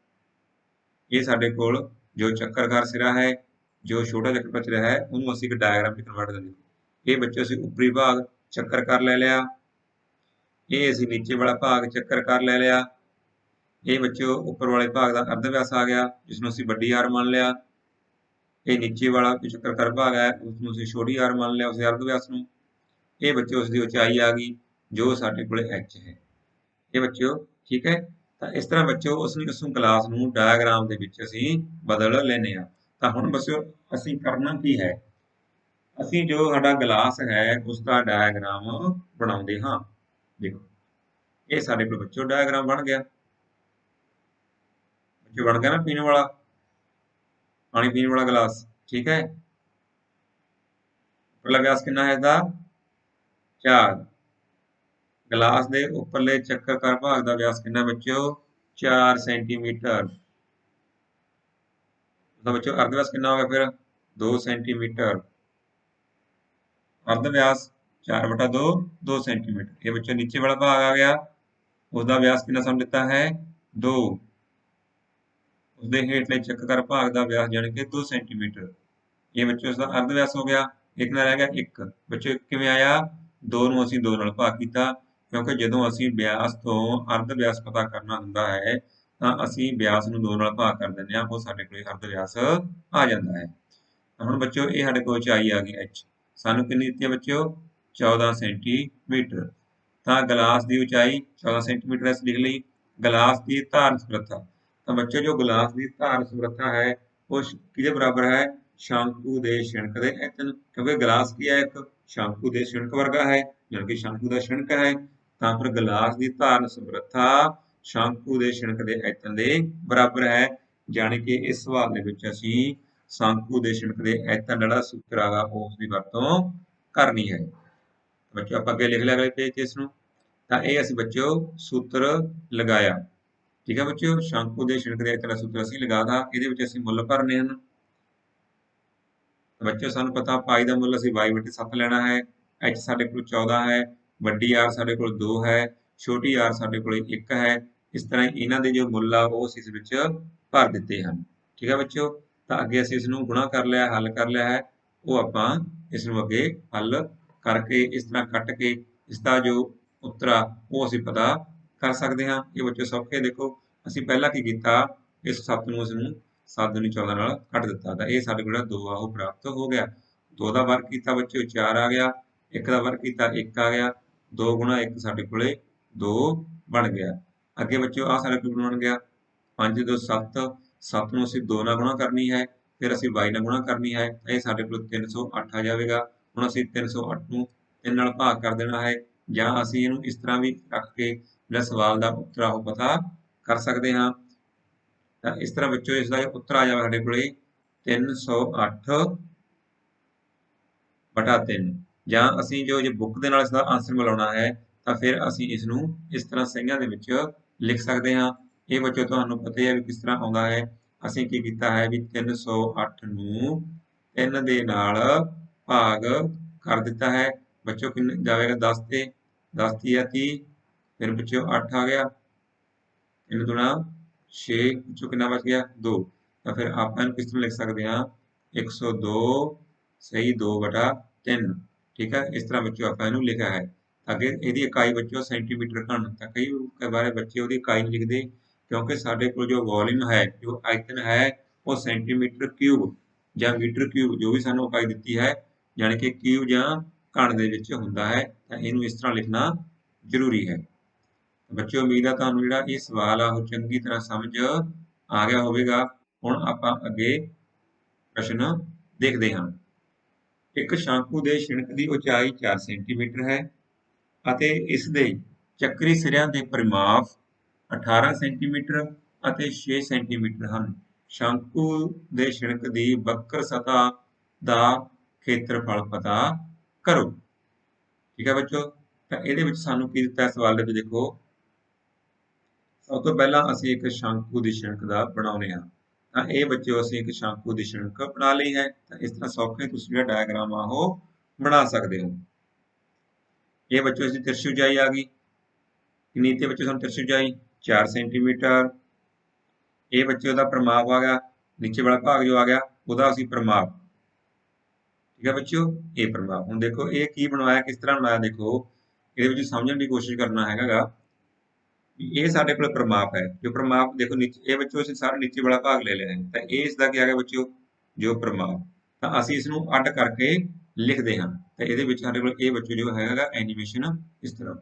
ਇਹ ਸਾਡੇ ਕੋਲ ਜੋ ਚੱਕਰਕਾਰ ਸਿਰਾ ਹੈ, ਜੋ ਛੋਟਾ ਚੱਕਰਕਾਰ ਸਿਰਾ ਹੈ, ਉਹਨੂੰ ਅਸੀਂ ਇੱਕ ਡਾਇਗਰਾਮ ਵਿੱਚ ਕਨਵਰਟ ਕਰ ਦਿੰਦੇ। ਇਹ ਬੱਚੇ ਅਸੀਂ ਉੱਪਰੀ ਭਾਗ ਚੱਕਰਕਾਰ ਲੈ ਲਿਆ, ਇਹ ਅਸੀਂ ਨੀਚੇ ਵਾਲਾ ਭਾਗ ਚੱਕਰਕਾਰ ਲੈ ਲਿਆ। ਇਹ ਬੱਚਿਓ ਉੱਪਰ ਵਾਲੇ ਭਾਗ ਦਾ ਅਰਧ ਵਿਆਸ ਆ ਗਿਆ, ਜਿਸ ਨੂੰ ਅਸੀਂ ਵੱਡੀ ਆਰ ਮੰਨ ਲਿਆ। ਇਹ ਨੀਚੇ ਵਾਲਾ ਜੋ ਚੱਕਰਕਾਰ ਭਾਗ ਹੈ, ਉਸਨੂੰ ਅਸੀਂ ਛੋਟੀ ਆਰ ਮੰਨ ਲਿਆ, ਉਸਦੇ ਅਰਧ ਵਿਆਸ ਨੂੰ। ਇਹ ਬੱਚਿਓ ਉਸਦੀ ਉਚਾਈ ਆ ਗਈ ਜੋ ਸਾਡੇ ਕੋਲੇ h ਹੈ। ਇਹ ਬੱਚਿਓ ਠੀਕ ਹੈ। ਤਾਂ ਇਸ ਤਰ੍ਹਾਂ ਬੱਚਿਓ ਉਸ ਕਲਾਸ ਨੂੰ ਡਾਇਆਗ੍ਰਾਮ ਦੇ ਵਿੱਚ ਅਸੀਂ ਬਦਲ ਲੈਂਦੇ ਹਾਂ। ਤਾਂ ਹੁਣ ਬੱਚਿਓ ਅਸੀਂ ਕਰਨਾ ਕੀ ਹੈ, ਅਸੀਂ ਜੋ ਸਾਡਾ ਗਲਾਸ ਹੈ ਉਸਦਾ ਡਾਇਆਗ੍ਰਾਮ ਬਣਾਉਂਦੇ ਹਾਂ। ਦੇਖੋ ਇਹ ਸਾਡੇ ਕੋਲ ਬੱਚਿਓ ਡਾਇਆਗ੍ਰਾਮ ਬਣ ਗਿਆ। ਬੱਚਿਓ ਬਣ ਗਿਆ ਨਾ ਪੀਣ ਵਾਲਾ ਪਾਣੀ ਪੀਣ ਵਾਲਾ ਗਲਾਸ। ਠੀਕ ਹੈ, ਉੱਪਰਲਾ ਵਿਆਸ ਕਿੰਨਾ ਹੈ ਇਹਦਾ 4। ਗਲਾਸ ਦੇ ਉੱਪਰਲੇ ਚੱਕਰਕਾਰ ਭਾਗ ਦਾ ਵਿਆਸ ਕਿੰਨਾ ਬੱਚਿਓ 4 ਸੈਂਟੀਮੀਟਰ। ਤਾਂ ਬੱਚਿਓ ਅਰਧ ਵਿਆਸ ਕਿੰਨਾ ਹੋ ਗਿਆ ਫਿਰ 2 ਸੈਂਟੀਮੀਟਰ। ਅਰਧ ਵਿਆਸ 4/2 2 ਸੈਂਟੀਮੀਟਰ। ਇਹ ਬੱਚਿਓ ਨੀਚੇ ਵਾਲਾ ਭਾਗ ਆ ਗਿਆ, उसका व्यास कितना समझ लेता है 2। उसके हेठले ਚੱਕਰਕਾਰ ਭਾਗ ਦਾ व्यास यानी कि 2 सेंटीमीटर। ਇਹ ਬੱਚਿਓ ਉਸਦਾ ਅਰਧ ਵਿਆਸ ਹੋ ਗਿਆ। ਇੱਕ ਨਾਲ ਰਹਿ ਗਿਆ 1। ਬੱਚਿਓ ਕਿਵੇਂ ਆਇਆ 2 ਨੂੰ ਅਸੀਂ 2 ਨਾਲ ਭਾਗ ਕੀਤਾ, ਕਿਉਂਕਿ ਜਦੋਂ ਅਸੀਂ ਵਿਆਸ ਤੋਂ ਅਰਧ ਵਿਆਸ ਪਤਾ ਕਰਨਾ ਹੁੰਦਾ ਹੈ ਤਾਂ ਅਸੀਂ ਵਿਆਸ ਨੂੰ 2 ਨਾਲ ਭਾਗ ਕਰ ਦਿੰਦੇ ਹਾਂ, ਉਹ ਸਾਡੇ ਕੋਲ ਅਰਧ ਵਿਆਸ ਆ ਜਾਂਦਾ ਹੈ। ਹੁਣ ਬੱਚਿਓ ਇਹ ਸਾਡੇ ਕੋਲ ਉਚਾਈ ਆ ਗਈ h, ਸਾਨੂੰ ਕਿੰਨੀ ਦਿੱਤੀ ਹੈ ਬੱਚਿਓ 14 ਸੈਂਟੀਮੀਟਰ। ਤਾਂ ਗਲਾਸ ਦੀ ਉਚਾਈ 14 ਸੈਂਟੀਮੀਟਰ ਅਸੀਂ ਲਿਖ ਲਈ। ਗਲਾਸ ਦੀ ਧਾਰਨ ਸਮਰੱਥਾ, ਤਾਂ ਬੱਚਿਓ ਜੋ ਗਲਾਸ ਦੀ ਧਾਰਨ ਸਮਰੱਥਾ ਹੈ ਉਹ ਕਿਹਦੇ ਬਰਾਬਰ ਹੈ ਸ਼ੰਕੂ ਦੇ ਸ਼ਿਣਕ ਦੇ ਆਇਤਨ, ਕਿਉਂਕਿ ਗਲਾਸ ਕੀ ਹੈ ਇੱਕ ਸ਼ੰਕੂ ਦੇ ਸ਼ਿਣਕ ਵਰਗਾ ਹੈ, ਜਾਣੀ ਕਿ ਸ਼ੰਕੂ ਦਾ ਸ਼ਿਣਕ ਹੈ। ਤਾਂ ਫਿਰ ਗਲਾਸ ਦੀ ਧਾਰਨ ਸਮਰੱਥਾ ਸ਼ੰਕੂ ਦੇ ਸ਼ਿਣਕ ਦੇ ਆਇਤਨ ਦੇ ਬਰਾਬਰ ਹੈ, ਜਾਣੀ ਕਿ ਇਸ ਸਵਾਲ ਦੇ ਵਿੱਚ ਅਸੀਂ ਸ਼ੰਕੂ ਦੇ ਸ਼ਿਣਕ ਦੇ ਆਇਤਨ ਜਿਹੜਾ ਸੂਤਰ ਹੈਗਾ ਉਸ ਦੀ ਵਰਤੋਂ ਕਰਨੀ ਹੈ। ਬੱਚਿਓ ਆਪਾਂ ਅੱਗੇ ਲਿਖ ਲਿਆ ਅਗਲੇ ਪੇਜ ਤੇ ਇਸ ਨੂੰ। ਤਾਂ ਇਹ ਅਸੀਂ ਬੱਚਿਓ ਸੂਤਰ ਲਗਾਇਆ। ਠੀਕ ਹੈ ਬੱਚਿਓ, ਸ਼ੰਕੂ ਦੇ ਸ਼ਿਣਕ ਦੇ ਆਇਤਨ ਦਾ ਸੂਤਰ ਅਸੀਂ ਲਗਾਤਾ। ਇਹਦੇ ਵਿੱਚ ਅਸੀਂ ਮੁੱਲ ਭਰਨੇ ਹਨ। ਬੱਚਿਓ ਸਾਨੂੰ ਪਤਾ ਪਾਈ ਦਾ ਮੁੱਲ ਅਸੀਂ y/7 ਲੈਣਾ ਹੈ। h ਸਾਡੇ ਕੋਲ 14 ਹੈ, ਵੱਡੀ r ਸਾਡੇ ਕੋਲ 2 ਹੈ, ਛੋਟੀ r ਸਾਡੇ ਕੋਲ 1 ਹੈ। ਇਸ ਤਰ੍ਹਾਂ ਇਹਨਾਂ ਦੇ ਜੋ ਮੁੱਲ ਆ ਉਹ ਅਸੀਂ ਇਸ ਵਿੱਚ ਭਰ ਦਿੱਤੇ ਹਨ। ਠੀਕ ਹੈ ਬੱਚਿਓ, ਤਾਂ ਅੱਗੇ ਅਸੀਂ ਇਸ ਨੂੰ ਗੁਣਾ ਕਰ ਲਿਆ, ਹੱਲ ਕਰ ਲਿਆ ਹੈ। ਉਹ ਆਪਾਂ ਇਸ ਨੂੰ ਅੱਗੇ ਹੱਲ ਕਰਕੇ ਇਸ ਤਰ੍ਹਾਂ ਕੱਟ ਕੇ ਇਸਦਾ ਜੋ ਉੱਤਰ ਆ ਉਹ ਅਸੀਂ ਪਤਾ ਕਰ ਸਕਦੇ ਹਾਂ। ਇਹ ਬੱਚਿਓ ਸੌਖੇ ਦੇਖੋ, ਅਸੀਂ ਪਹਿਲਾਂ ਕੀ ਕੀਤਾ ਇਸ 7 ਨੂੰ ਇਸਨੂੰ 7 ਦੂਣੀ 14 ਨਾਲ ਕੱਟ ਦਿੱਤਾ, ਤਾਂ ਇਹ ਸਾਡੇ ਕੋਲ 2 ਆ ਉਹ ਪ੍ਰਾਪਤ ਹੋ ਗਿਆ। 2 ਦਾ ਵਰਗ ਕੀਤਾ ਬੱਚਿਓ 4 ਆ ਗਿਆ, 1 ਦਾ ਵਰਗ ਕੀਤਾ 1 ਆ ਗਿਆ, 2 ਗੁਣਾ 1 ਸਾਡੇ ਕੋਲੇ 2 ਬਣ ਗਿਆ। ਅੱਗੇ ਬੱਚਿਓ ਆ ਸਾਡੇ ਕੋਲ ਬਣ ਗਿਆ 5 2 7, 7 ਨੂੰ ਅਸੀਂ 2 ਨਾਲ ਗੁਣਾ ਕਰਨੀ ਹੈ, ਫਿਰ ਅਸੀਂ y ਨਾਲ ਗੁਣਾ ਕਰਨੀ ਹੈ, ਇਹ ਸਾਡੇ ਕੋਲ 308 ਆ ਜਾਵੇਗਾ। ਹੁਣ ਅਸੀਂ 308 ਨੂੰ 3 ਨਾਲ ਭਾਗ ਕਰ ਦੇਣਾ ਹੈ, ਜਾਂ ਅਸੀਂ ਇਹਨੂੰ ਇਸ ਤਰ੍ਹਾਂ ਵੀ ਰੱਖ ਕੇ ਜਿਹੜਾ ਸਵਾਲ ਦਾ ਉੱਤਰ ਆ ਉਹ ਪਤਾ ਕਰ ਸਕਦੇ ਹਾਂ। ਤਾਂ ਇਸ ਤਰ੍ਹਾਂ ਬੱਚਿਓ ਇਸ ਦਾ ਉੱਤਰ ਆ ਜਾਵੇ ਸਾਡੇ ਕੋਲੇ 308/3। ਜਾਂ ਅਸੀਂ ਜੋ ਬੁੱਕ ਦੇ ਨਾਲ ਇਸ ਦਾ ਆਂਸਰ ਮਿਲਾਉਣਾ ਹੈ ਤਾਂ ਫਿਰ ਅਸੀਂ ਇਸ ਨੂੰ ਇਸ ਤਰ੍ਹਾਂ ਸਹੀਆਂ ਦੇ ਵਿੱਚ ਲਿਖ ਸਕਦੇ ਹਾਂ। ਇਹ ਬੱਚਿਓ ਤੁਹਾਨੂੰ ਪਤਾ ਹੀ ਹੈ ਵੀ ਕਿਸ ਤਰ੍ਹਾਂ ਆਉਂਦਾ ਹੈ। ਅਸੀਂ ਕੀ ਕੀਤਾ ਹੈ ਵੀ 308 ਨੂੰ 3 ਦੇ ਨਾਲ ਭਾਗ ਕਰ ਦਿੱਤਾ ਹੈ। ਬੱਚਿਓ ਕਿੰਨੇ ਜਾਵੇਗਾ 10 ਤੇ 10 ਤੀਆ 30, ਫਿਰ ਬੱਚਿਓ 8 ਆ ਗਿਆ, 3 ਦੂਣਾ 6, ਵਿੱਚੋਂ ਕਿੰਨਾ ਬਚ ਗਿਆ 2। ਤਾਂ ਫਿਰ ਆਪਾਂ ਇਹਨੂੰ ਕਿਸ ਤਰ੍ਹਾਂ ਲਿਖ ਸਕਦੇ ਹਾਂ 102 ਸਹੀ 2/3। ਠੀਕ ਹੈ, ਇਸ ਤਰ੍ਹਾਂ ਬੱਚਿਓ ਆਪਾਂ ਇਹਨੂੰ ਲਿਖਿਆ ਹੈ। ਅੱਗੇ ਇਹਦੀ ਇਕਾਈ ਬੱਚਿਓ ਸੈਂਟੀਮੀਟਰ ਘਣ, ਤਾਂ ਕਈ ਵਾਰ ਬੱਚੇ ਉਹਦੀ ਇਕਾਈ ਨਹੀਂ ਲਿਖਦੇ, ਕਿਉਂਕਿ ਸਾਡੇ ਕੋਲ ਜੋ ਵੋਲਿਊਮ ਹੈ ਜੋ ਆਇਤਨ ਹੈ ਉਹ ਸੈਂਟੀਮੀਟਰ ਕਿਊਬ ਜਾਂ ਮੀਟਰ ਕਿਊਬ ਜੋ ਵੀ ਸਾਨੂੰ ਇਕਾਈ ਦਿੱਤੀ ਹੈ, ਜਾਣੀ ਕਿ ਕਿਊਬ ਜਾਂ ਘਣ ਦੇ ਵਿੱਚ ਹੁੰਦਾ ਹੈ। ਤਾਂ ਇਹਨੂੰ ਇਸ ਤਰ੍ਹਾਂ ਲਿਖਣਾ ਜ਼ਰੂਰੀ ਹੈ। ਬੱਚਿਓ ਉਮੀਦ ਆ ਤੁਹਾਨੂੰ ਜਿਹੜਾ ਇਹ ਸਵਾਲ ਆ ਉਹ ਚੰਗੀ ਤਰ੍ਹਾਂ ਸਮਝ ਆ ਗਿਆ ਹੋਵੇਗਾ। ਹੁਣ ਆਪਾਂ ਅੱਗੇ ਪ੍ਰਸ਼ਨ ਦੇਖਦੇ ਹਾਂ। ਇੱਕ ਸ਼ੰਕੂ ਦੇ ਸ਼ਿਨਕ ਦੀ ਉਚਾਈ 4 ਸੈਂਟੀਮੀਟਰ ਹੈ ਅਤੇ ਇਸ ਦੇ ਚੱਕਰੀ ਸਿਰਿਆਂ ਦੇ ਪਰਿਮਾਪ 18 ਸੈਂਟੀਮੀਟਰ ਅਤੇ 6 ਸੈਂਟੀਮੀਟਰ ਹਨ। ਸ਼ੰਕੂ ਦੇ ਸ਼ਿਨਕ ਦੀ ਵਕਰ ਸਤ੍ਹਾ ਦਾ ਖੇਤਰਫਲ ਪਤਾ ਕਰੋ। ਠੀਕ ਹੈ ਬੱਚੋ, ਤਾਂ ਇਹਦੇ ਵਿੱਚ ਸਾਨੂੰ ਕੀ ਦਿੱਤਾ ਸਵਾਲ ਦੇ ਵਿੱਚ ਦੇਖੋ, ਸਭ ਤੋਂ ਪਹਿਲਾਂ ਅਸੀਂ ਇੱਕ ਸ਼ੰਕੂ ਦੀ ਸ਼ਿਨਕ ਦਾ ਬਣਾਉਂਦੇ ਹਾਂ। ਤਾਂ ਇਹ ਬੱਚਿਓ ਅਸੀਂ ਇੱਕ ਸ਼ੰਕੂ ਦੀ ਸ਼ਿਨਕ ਬਣਾ ਲਈ ਹੈ। ਤਾਂ ਇਸ ਤਰ੍ਹਾਂ ਸੌਖੇ ਤੁਸੀਂ ਜਿਹੜਾ ਡਾਇਗਰਾਮ ਆ ਉਹ ਬਣਾ ਸਕਦੇ ਹੋ। ਇਹ ਬੱਚਿਓ ਅਸੀਂ ਤਿਰਛੀ ਉਚਾਈ ਆ ਗਈ, ਕਿੰਨੀ ਤੇ ਬੱਚਿਓ ਸਾਨੂੰ ਤਿਰਛੀ ਉਚਾਈ 4 ਸੈਂਟੀਮੀਟਰ। ਇਹ ਬੱਚਿਓ ਦਾ ਪਰਿਮਾਪ ਆ ਗਿਆ, ਨੀਚੇ ਵਾਲਾ ਭਾਗ ਜੋ ਆ ਗਿਆ ਉਹਦਾ ਅਸੀਂ ਪਰਿਮਾਪ, ਠੀਕ ਹੈ ਬੱਚਿਓ, ਇਹ ਪਰਿਮਾਪ। ਹੁਣ ਦੇਖੋ ਇਹ ਕੀ ਬਣਵਾਇਆ, ਕਿਸ ਤਰ੍ਹਾਂ ਬਣਾਇਆ, ਦੇਖੋ ਇਹਦੇ ਵਿੱਚ ਸਮਝਣ ਦੀ ਕੋਸ਼ਿਸ਼ ਕਰਨਾ ਹੈਗਾ। ਇਹ ਸਾਡੇ ਕੋਲ ਪਰਿਮਾਪ ਹੈ, ਜੋ ਪਰਿਮਾਪ ਦੇਖੋ ਨੀਚੇ, ਇਹ ਬੱਚਿਓ ਅਸੀਂ ਸਾਰਾ ਨੀਚੇ ਵਾਲਾ ਭਾਗ ਲੈ ਲਿਆ ਹੈ। ਤਾਂ ਇਹ ਇਸ ਦਾ ਕੀ ਆ ਗਿਆ ਬੱਚਿਓ, ਜੋ ਪਰਿਮਾਪ। ਤਾਂ ਅਸੀਂ ਇਸ ਨੂੰ ਅੱਡ ਕਰਕੇ ਲਿਖਦੇ ਹਾਂ। ਤਾਂ ਇਹਦੇ ਵਿੱਚ ਸਾਡੇ ਕੋਲ ਇਹ ਬੱਚਿਓ ਜੋ ਹੈਗਾ ਐਨੀਮੇਸ਼ਨ ਇਸ ਤਰ੍ਹਾਂ,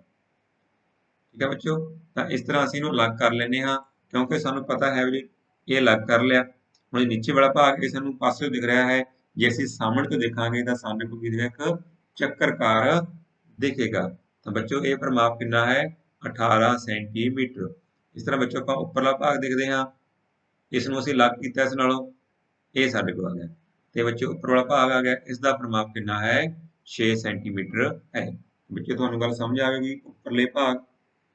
ਠੀਕ ਹੈ ਬੱਚਿਓ। ਤਾਂ ਇਸ ਤਰ੍ਹਾਂ ਅਸੀਂ ਇਹਨੂੰ ਅਲੱਗ ਕਰ ਲੈਂਦੇ ਹਾਂ, ਕਿਉਂਕਿ ਸਾਨੂੰ ਪਤਾ ਹੈ ਵੀ ਇਹ ਅਲੱਗ ਕਰ ਲਿਆ। ਹੁਣ ਇਹ ਨੀਚੇ ਵਾਲਾ ਭਾਗ ਇਹ ਸਾਨੂੰ ਪਾਸੇ ਦਿਖ ਰਿਹਾ ਹੈ, ਜੇ ਅਸੀਂ ਸਾਹਮਣੇ ਤੋਂ ਦੇਖਾਂਗੇ ਤਾਂ ਸਾਡੇ ਕੋਲ ਕੀ ਦਿਖੇਗਾ, ਇੱਕ ਚੱਕਰਕਾਰ ਦਿਖੇਗਾ। ਤਾਂ ਬੱਚਿਓ ਇਹ ਪਰਿਮਾਪ ਕਿੰਨਾ ਹੈ, 18 ਸੈਂਟੀਮੀਟਰ। ਇਸ ਤਰ੍ਹਾਂ ਬੱਚਿਓ ਆਪਾਂ ਉੱਪਰਲਾ ਭਾਗ ਦੇਖਦੇ ਹਾਂ, ਇਸ ਨੂੰ ਅਸੀਂ ਅਲੱਗ ਕੀਤਾ ਇਸ ਨਾਲੋਂ, ਇਹ ਸਾਡੇ ਕੋਲ ਆ ਗਿਆ। ਤੇ ਬੱਚਿਓ ਉੱਪਰ ਵਾਲਾ ਭਾਗ ਆ ਗਿਆ, ਇਸ ਦਾ ਪਰਿਮਾਪ ਕਿੰਨਾ ਹੈ, 6 ਸੈਂਟੀਮੀਟਰ ਹੈ। ਬੱਚਿਓ ਤੁਹਾਨੂੰ ਗੱਲ ਸਮਝ ਆ ਗਈ, ਉੱਪਰਲੇ ਭਾਗ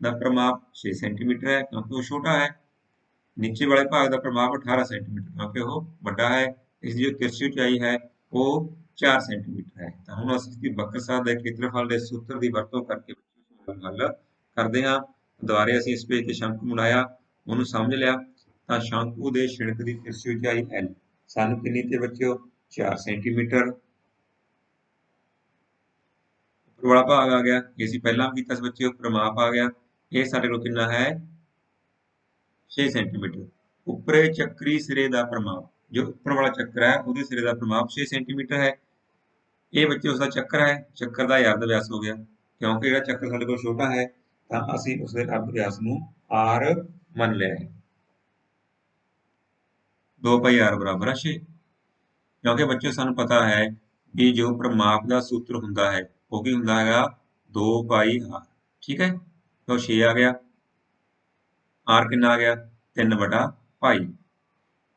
ਦਾ ਪਰਿਮਾਪ 6 ਸੈਂਟੀਮੀਟਰ ਹੈ ਕਿਉਂਕਿ ਉਹ ਛੋਟਾ ਹੈ, ਨੀਚੇ ਵਾਲੇ ਭਾਗ ਦਾ ਪਰਿਮਾਪ 18 ਸੈਂਟੀਮੀਟਰ ਕਿਉਂਕਿ ਉਹ ਵੱਡਾ ਹੈ। ਇਸ ਦੀ ਜੋ ਤਿਰਛੀ ਉਚਾਈ ਹੈ ਉਹ 4 ਸੈਂਟੀਮੀਟਰ ਹੈ। ਤਾਂ ਹੁਣ ਅਸੀਂ ਇਸਦੀ ਵਕਰ ਸਤ੍ਹਾ ਦੇ ਖੇਤਰਫਲ ਦੇ ਸੂਤਰ ਦੀ ਵਰਤੋਂ ਕਰਕੇ ਹੱਲ ਕਰਦੇ ਹਾਂ। ਦੁਬਾਰੇ ਅਸੀਂ ਇਸ ਪੇਜ ਤੇ ਸ਼ੰਕੂ ਬਣਾਇਆ, ਉਹਨੂੰ ਸਮਝ ਲਿਆ। ਤਾਂ ਸ਼ੰਕੂ ਦੇ ਸ਼ਿਨਕ ਦੀ ਤਿਰਛੀ ਉਚਾਈ L ਸਾਨੂੰ ਕਿੰਨੀ ਤੇ ਬੱਚਿਓ, 4 ਸੈਂਟੀਮੀਟਰ। ਉੱਪਰ ਵਾਲਾ ਭਾਗ ਆ ਗਿਆ, ਇਹ ਅਸੀਂ ਪਹਿਲਾਂ ਕੀਤਾ ਸੀ ਬੱਚਿਓ, ਪਰਿਮਾਪ ਆ ਗਿਆ, ਇਹ ਸਾਡੇ ਕੋਲ ਕਿੰਨਾ ਹੈ, 6 ਸੈਂਟੀਮੀਟਰ। ਉੱਪਰੇ ਚੱਕਰੀ ਸਿਰੇ ਦਾ ਪਰਿਮਾਪ, ਜੋ ਉੱਪਰ ਵਾਲਾ ਚੱਕਰ ਹੈ ਉਹਦੇ ਸਿਰੇ ਦਾ ਪਰਿਮਾਪ 6 ਸੈਂਟੀਮੀਟਰ ਹੈ। ਇਹ ਬੱਚੇ ਉਸਦਾ ਚੱਕਰ ਹੈ, ਚੱਕਰ ਦਾ ਅਰਧ ਵਿਆਸ ਹੋ ਗਿਆ, ਕਿਉਂਕਿ ਜਿਹੜਾ ਚੱਕਰ ਸਾਡੇ ਕੋਲ ਛੋਟਾ ਹੈ ਤਾਂ ਅਸੀਂ ਉਸਦੇ ਅਰਧ ਵਿਆਸ ਨੂੰ r ਮੰਨ ਲਿਆ ਹੈ। 2 ਪਾਈ r ਬਰਾਬਰ 6, ਕਿਉਂਕਿ ਬੱਚੇ ਸਾਨੂੰ ਪਤਾ ਹੈ ਕਿ ਜੋ ਪਰਿਮਾਪ ਦਾ ਸੂਤਰ ਹੁੰਦਾ ਹੈ ਉਹ ਕੀ ਹੁੰਦਾ ਹੈਗਾ, 2 ਪਾਈ r, ਠੀਕ ਹੈ। ਤਾਂ 6 ਆ ਗਿਆ, r ਕਿੰਨਾ ਆ ਗਿਆ, 3 ਬਟਾ ਪਾਈ,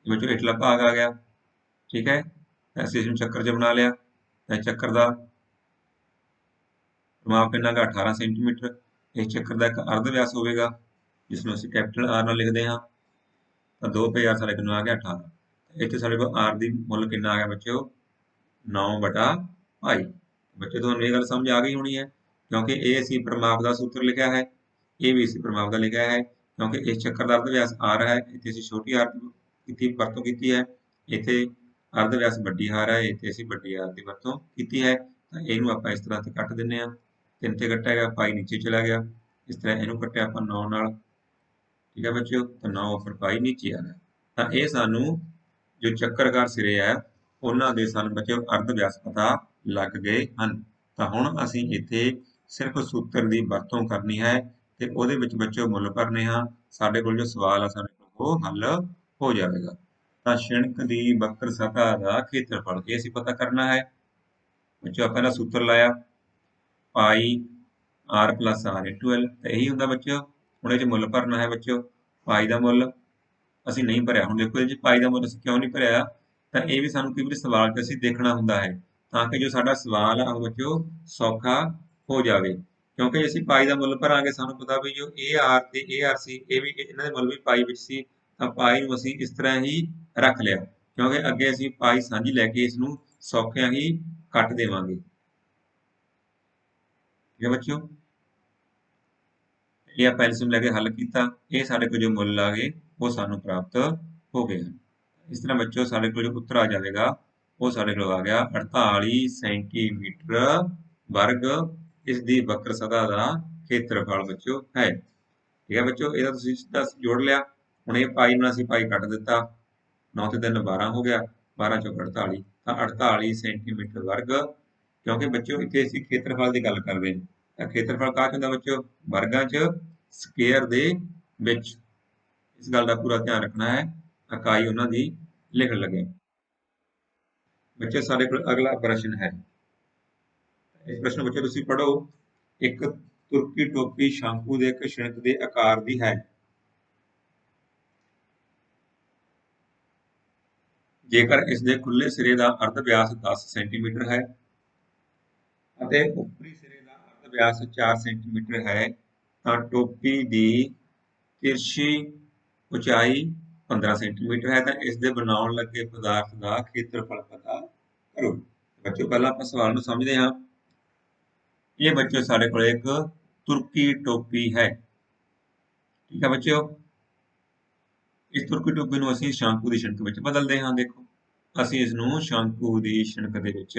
ਬੱਚੋ ਹੇਠਲਾ ਭਾਗ ਆ ਗਿਆ, ਠੀਕ ਹੈ। ਅਸੀਂ ਇਸ ਨੂੰ ਚੱਕਰ 'ਚ ਬਣਾ ਲਿਆ, ਤਾਂ ਚੱਕਰ ਦਾ ਪਰਿਮਾਪ ਕਿੰਨਾ ਗਾ, 18 ਸੈਂਟੀਮੀਟਰ। ਇਸ ਚੱਕਰ ਦਾ ਇੱਕ ਅਰਧ ਵਿਆਸ ਹੋਵੇਗਾ, ਜਿਸ ਨੂੰ ਅਸੀਂ ਕੈਪੀਟਲ R ਨਾਲ ਲਿਖਦੇ ਹਾਂ। ਤਾਂ 2 ਪਈ r ਸਾਡੇ ਕਿੰਨਾ ਆ ਗਿਆ, 18। ਇੱਥੇ ਸਾਡੇ ਕੋਲ r ਦੀ ਮੁੱਲ ਕਿੰਨਾ ਆ ਗਿਆ ਬੱਚਿਓ, 9 ਬਟਾ ਪਾਈ। ਬੱਚੇ ਤੁਹਾਨੂੰ ਇਹ ਗੱਲ ਸਮਝ ਆ ਗਈ ਹੋਣੀ ਹੈ, ਕਿਉਂਕਿ ਇਹ ਅਸੀਂ ਪਰਿਮਾਪ ਦਾ ਸੂਤਰ ਲਿਖਿਆ ਹੈ, ਇਹ ਵੀ ਅਸੀਂ ਪਰਿਮਾਪ ਦਾ ਲਿਖਿਆ ਹੈ, ਕਿਉਂਕਿ ਇਸ ਚੱਕਰ ਦਾ ਅਰਧ ਵਿਆਸ r ਹੈ, ਇੱਥੇ ਅਸੀਂ ਛੋਟੀ r ਦੀ ਵਰਤੋਂ ਕੀਤੀ ਹੈ, ਇੱਥੇ ਅਰਧ ਵਿਆਸ ਵੱਡੀ r ਹੈ, ਇੱਥੇ ਅਸੀਂ ਵੱਡੀ r ਦੀ ਵਰਤੋਂ ਕੀਤੀ ਹੈ। ਤਾਂ ਇਹਨੂੰ ਆਪਾਂ ਇਸ ਤਰ੍ਹਾਂ ਤੇ ਕੱਟ ਦਿੰਦੇ ਹਾਂ, 3 ਤੇ ਕੱਟਿਆ ਗਿਆ, ਪਾਈ ਨੀਚੇ ਚਲਾ ਗਿਆ, ਇਸ ਤਰ੍ਹਾਂ ਇਹਨੂੰ ਕੱਟਿਆ ਆਪਾਂ 9 ਨਾਲ, ਠੀਕ ਹੈ ਬੱਚਿਓ। ਤਾਂ 9 ਉੱਪਰ ਪਾਈ ਨੀਚੇ ਆ ਗਿਆ। ਤਾਂ ਇਹ ਸਾਨੂੰ ਜੋ ਚੱਕਰਕਾਰ ਸਿਰੇ ਹੈ ਉਹਨਾਂ ਦੇ ਸਾਨੂੰ ਬੱਚਿਓ ਅਰਧ ਵਿਆਸ ਪਤਾ ਲੱਗ ਗਏ ਹਨ। ਤਾਂ ਹੁਣ ਅਸੀਂ ਇੱਥੇ ਸਿਰਫ ਸੂਤਰ ਦੀ ਵਰਤੋਂ ਕਰਨੀ ਹੈ ਤੇ ਉਹਦੇ ਵਿੱਚ ਬੱਚਿਓ ਮੁੱਲ ਭਰਨੇ ਹਾਂ। ਸਾਡੇ ਕੋਲ ਜੋ ਸਵਾਲ ਆ ਸਾਡੇ ਕੋਲ ਉਹ ਹੱਲ ਹੋ ਜਾਵੇਗਾ। ਤਾਂ ਸ਼ਿਨਕ ਦੀ ਵਕਰ ਸਤ੍ਹਾ ਦਾ ਖੇਤਰਫਲ ਇਹ ਅਸੀਂ ਪਤਾ ਕਰਨਾ ਹੈ। ਬੱਚਿਓ ਆਪਾਂ ਇਹਦਾ ਸੂਤਰ ਲਾਇਆ, ਪਾਈ r plus r into l, ਤਾਂ ਇਹੀ ਹੁੰਦਾ ਬੱਚਿਓ। ਹੁਣ ਇਹ 'ਚ ਮੁੱਲ ਭਰਨਾ ਹੈ ਬੱਚਿਓ, ਪਾਈ ਦਾ ਮੁੱਲ ਅਸੀਂ ਨਹੀਂ ਭਰਿਆ। ਹੁਣ ਦੇਖੋ ਇਹ 'ਚ ਪਾਈ ਦਾ ਮੁੱਲ ਅਸੀਂ ਕਿਉਂ ਨਹੀਂ ਭਰਿਆ, ਤਾਂ ਇਹ ਵੀ ਸਾਨੂੰ ਕਈ ਵਾਰੀ ਸਵਾਲ 'ਚ ਅਸੀਂ ਦੇਖਣਾ ਹੁੰਦਾ ਹੈ, ਤਾਂ ਕਿ ਜੋ ਸਾਡਾ ਸਵਾਲ ਆ ਉਹ ਬੱਚਿਓ ਸੌਖਾ ਹੋ ਜਾਵੇ। ਕਿਉਂਕਿ ਅਸੀਂ ਪਾਈ ਦਾ ਮੁੱਲ ਭਰਾਂਗੇ, ਸਾਨੂੰ ਪਤਾ ਵੀ ਜੋ ਇਹ r ਤੇ ਇਹ r ਸੀ, ਇਹ ਵੀ ਇਹਨਾਂ ਦੇ ਮੁੱਲ ਵੀ ਪਾਈ ਵਿੱਚ ਸੀ, ਤਾਂ ਪਾਈ ਨੂੰ ਅਸੀਂ ਇਸ ਤਰ੍ਹਾਂ ਹੀ ਰੱਖ ਲਿਆ, ਕਿਉਂਕਿ ਅੱਗੇ ਅਸੀਂ ਪਾਈ ਸਾਂਝੀ ਲੈ ਕੇ ਇਸ ਨੂੰ ਸੌਖਿਆਂ ਹੀ ਕੱਟ ਦੇਵਾਂਗੇ, ਠੀਕ ਹੈ ਬੱਚਿਓ। ਇਹ ਆਪਾਂ ਐਲਸੀਐਮ ਲੈ ਕੇ ਹੱਲ ਕੀਤਾ, ਇਹ ਸਾਡੇ ਕੋਲ ਜੋ ਮੁੱਲ ਆ ਗਏ ਉਹ ਸਾਨੂੰ ਪ੍ਰਾਪਤ ਹੋ ਗਏ ਹਨ। ਇਸ ਤਰ੍ਹਾਂ ਬੱਚਿਓ ਸਾਡੇ ਕੋਲ ਜੋ ਉੱਤਰ ਆ ਜਾਵੇਗਾ ਉਹ ਸਾਡੇ ਕੋਲ ਆ ਗਿਆ 48 ਸੈਂਟੀਮੀਟਰ ਵਰਗ ਇਸ ਦੀ ਵਕਰ ਸਤ੍ਹਾ ਦਾ ਖੇਤਰਫਲ ਬੱਚਿਓ ਹੈ, ਠੀਕ ਹੈ ਬੱਚਿਓ। ਇਹਦਾ ਤੁਸੀਂ ਸਿੱਧਾ ਜੋੜ ਲਿਆ। ਹੁਣ ਇਹ ਪਾਈ ਨਾਲ ਅਸੀਂ ਪਾਈ ਕੱਟ ਦਿੱਤਾ, 9 ਤੇ 3 12 ਹੋ ਗਿਆ, 12 ਚੌਕ 48, ਤਾਂ 48 ਸੈਂਟੀਮੀਟਰ ਵਰਗ। ਕਿਉਂਕਿ ਬੱਚਿਓ ਇੱਥੇ ਅਸੀਂ ਖੇਤਰਫਲ ਦੀ ਗੱਲ ਕਰਦੇ ਹਾਂ, ਤਾਂ ਖੇਤਰਫਲ ਕਾਹ 'ਚ ਹੁੰਦਾ ਬੱਚਿਓ, ਵਰਗਾਂ 'ਚ। ਸਕੁਏਅਰ ਦੇ ਵਿੱਚ। ਇਸ ਗੱਲ ਦਾ ਪੂਰਾ ਧਿਆਨ ਰੱਖਣਾ ਹੈ ਇਕਾਈ ਉਹਨਾਂ ਦੀ ਲਿਖਣ ਲੱਗੇ। ਬੱਚੇ ਸਾਡੇ ਕੋਲ ਅਗਲਾ ਪ੍ਰਸ਼ਨ ਹੈ। ਇਸ ਪ੍ਰਸ਼ਨ ਬੱਚੇ ਤੁਸੀਂ ਪੜੋ। ਇੱਕ ਤੁਰਕੀ ਟੋਪੀ ਸ਼ੰਕੂ ਦੇ ਇੱਕ ਸ਼ਿਨਕ ਦੇ ਆਕਾਰ ਦੀ ਹੈ। ਜੇਕਰ ਇਸ ਦੇ ਖੁੱਲੇ ਸਿਰੇ ਦਾ ਅਰਧ ਵਿਆਸ 10 ਸੈਂਟੀਮੀਟਰ ਹੈ ਅਤੇ ਉੱਪਰੀ ਸਿਰੇ ਦਾ ਅਰਧ ਵਿਆਸ 4 ਸੈਂਟੀਮੀਟਰ ਹੈ ਤਾਂ ਟੋਪੀ ਦੀ ਤਿਰਛੀ ਉਚਾਈ 15 ਸੈਂਟੀਮੀਟਰ ਹੈ ਤਾਂ ਇਸ ਦੇ ਬਣਾਉਣ ਲੱਗੇ ਪਦਾਰਥ ਦਾ ਖੇਤਰਫਲ ਪਤਾ ਕਰੋ। ਬੱਚਿਓ ਪਹਿਲਾਂ ਆਪਾਂ ਸਵਾਲ ਨੂੰ ਸਮਝਦੇ ਹਾਂ। ਇਹ ਬੱਚਿਓ ਸਾਡੇ ਕੋਲ ਇੱਕ ਤੁਰਕੀ ਟੋਪੀ ਹੈ। ਠੀਕ ਹੈ ਬੱਚਿਓ, ਇਸ ਤੁਰਕੀ ਟੋਪੀ ਨੂੰ ਅਸੀਂ ਸ਼ੰਕੂ ਦੀ ਸ਼ਿਨਕ ਵਿੱਚ ਬਦਲਦੇ ਹਾਂ। ਦੇਖੋ ਅਸੀਂ ਇਸ ਨੂੰ ਸ਼ੰਕੂ ਦੀ ਸ਼ਿਨਕ ਦੇ ਵਿੱਚ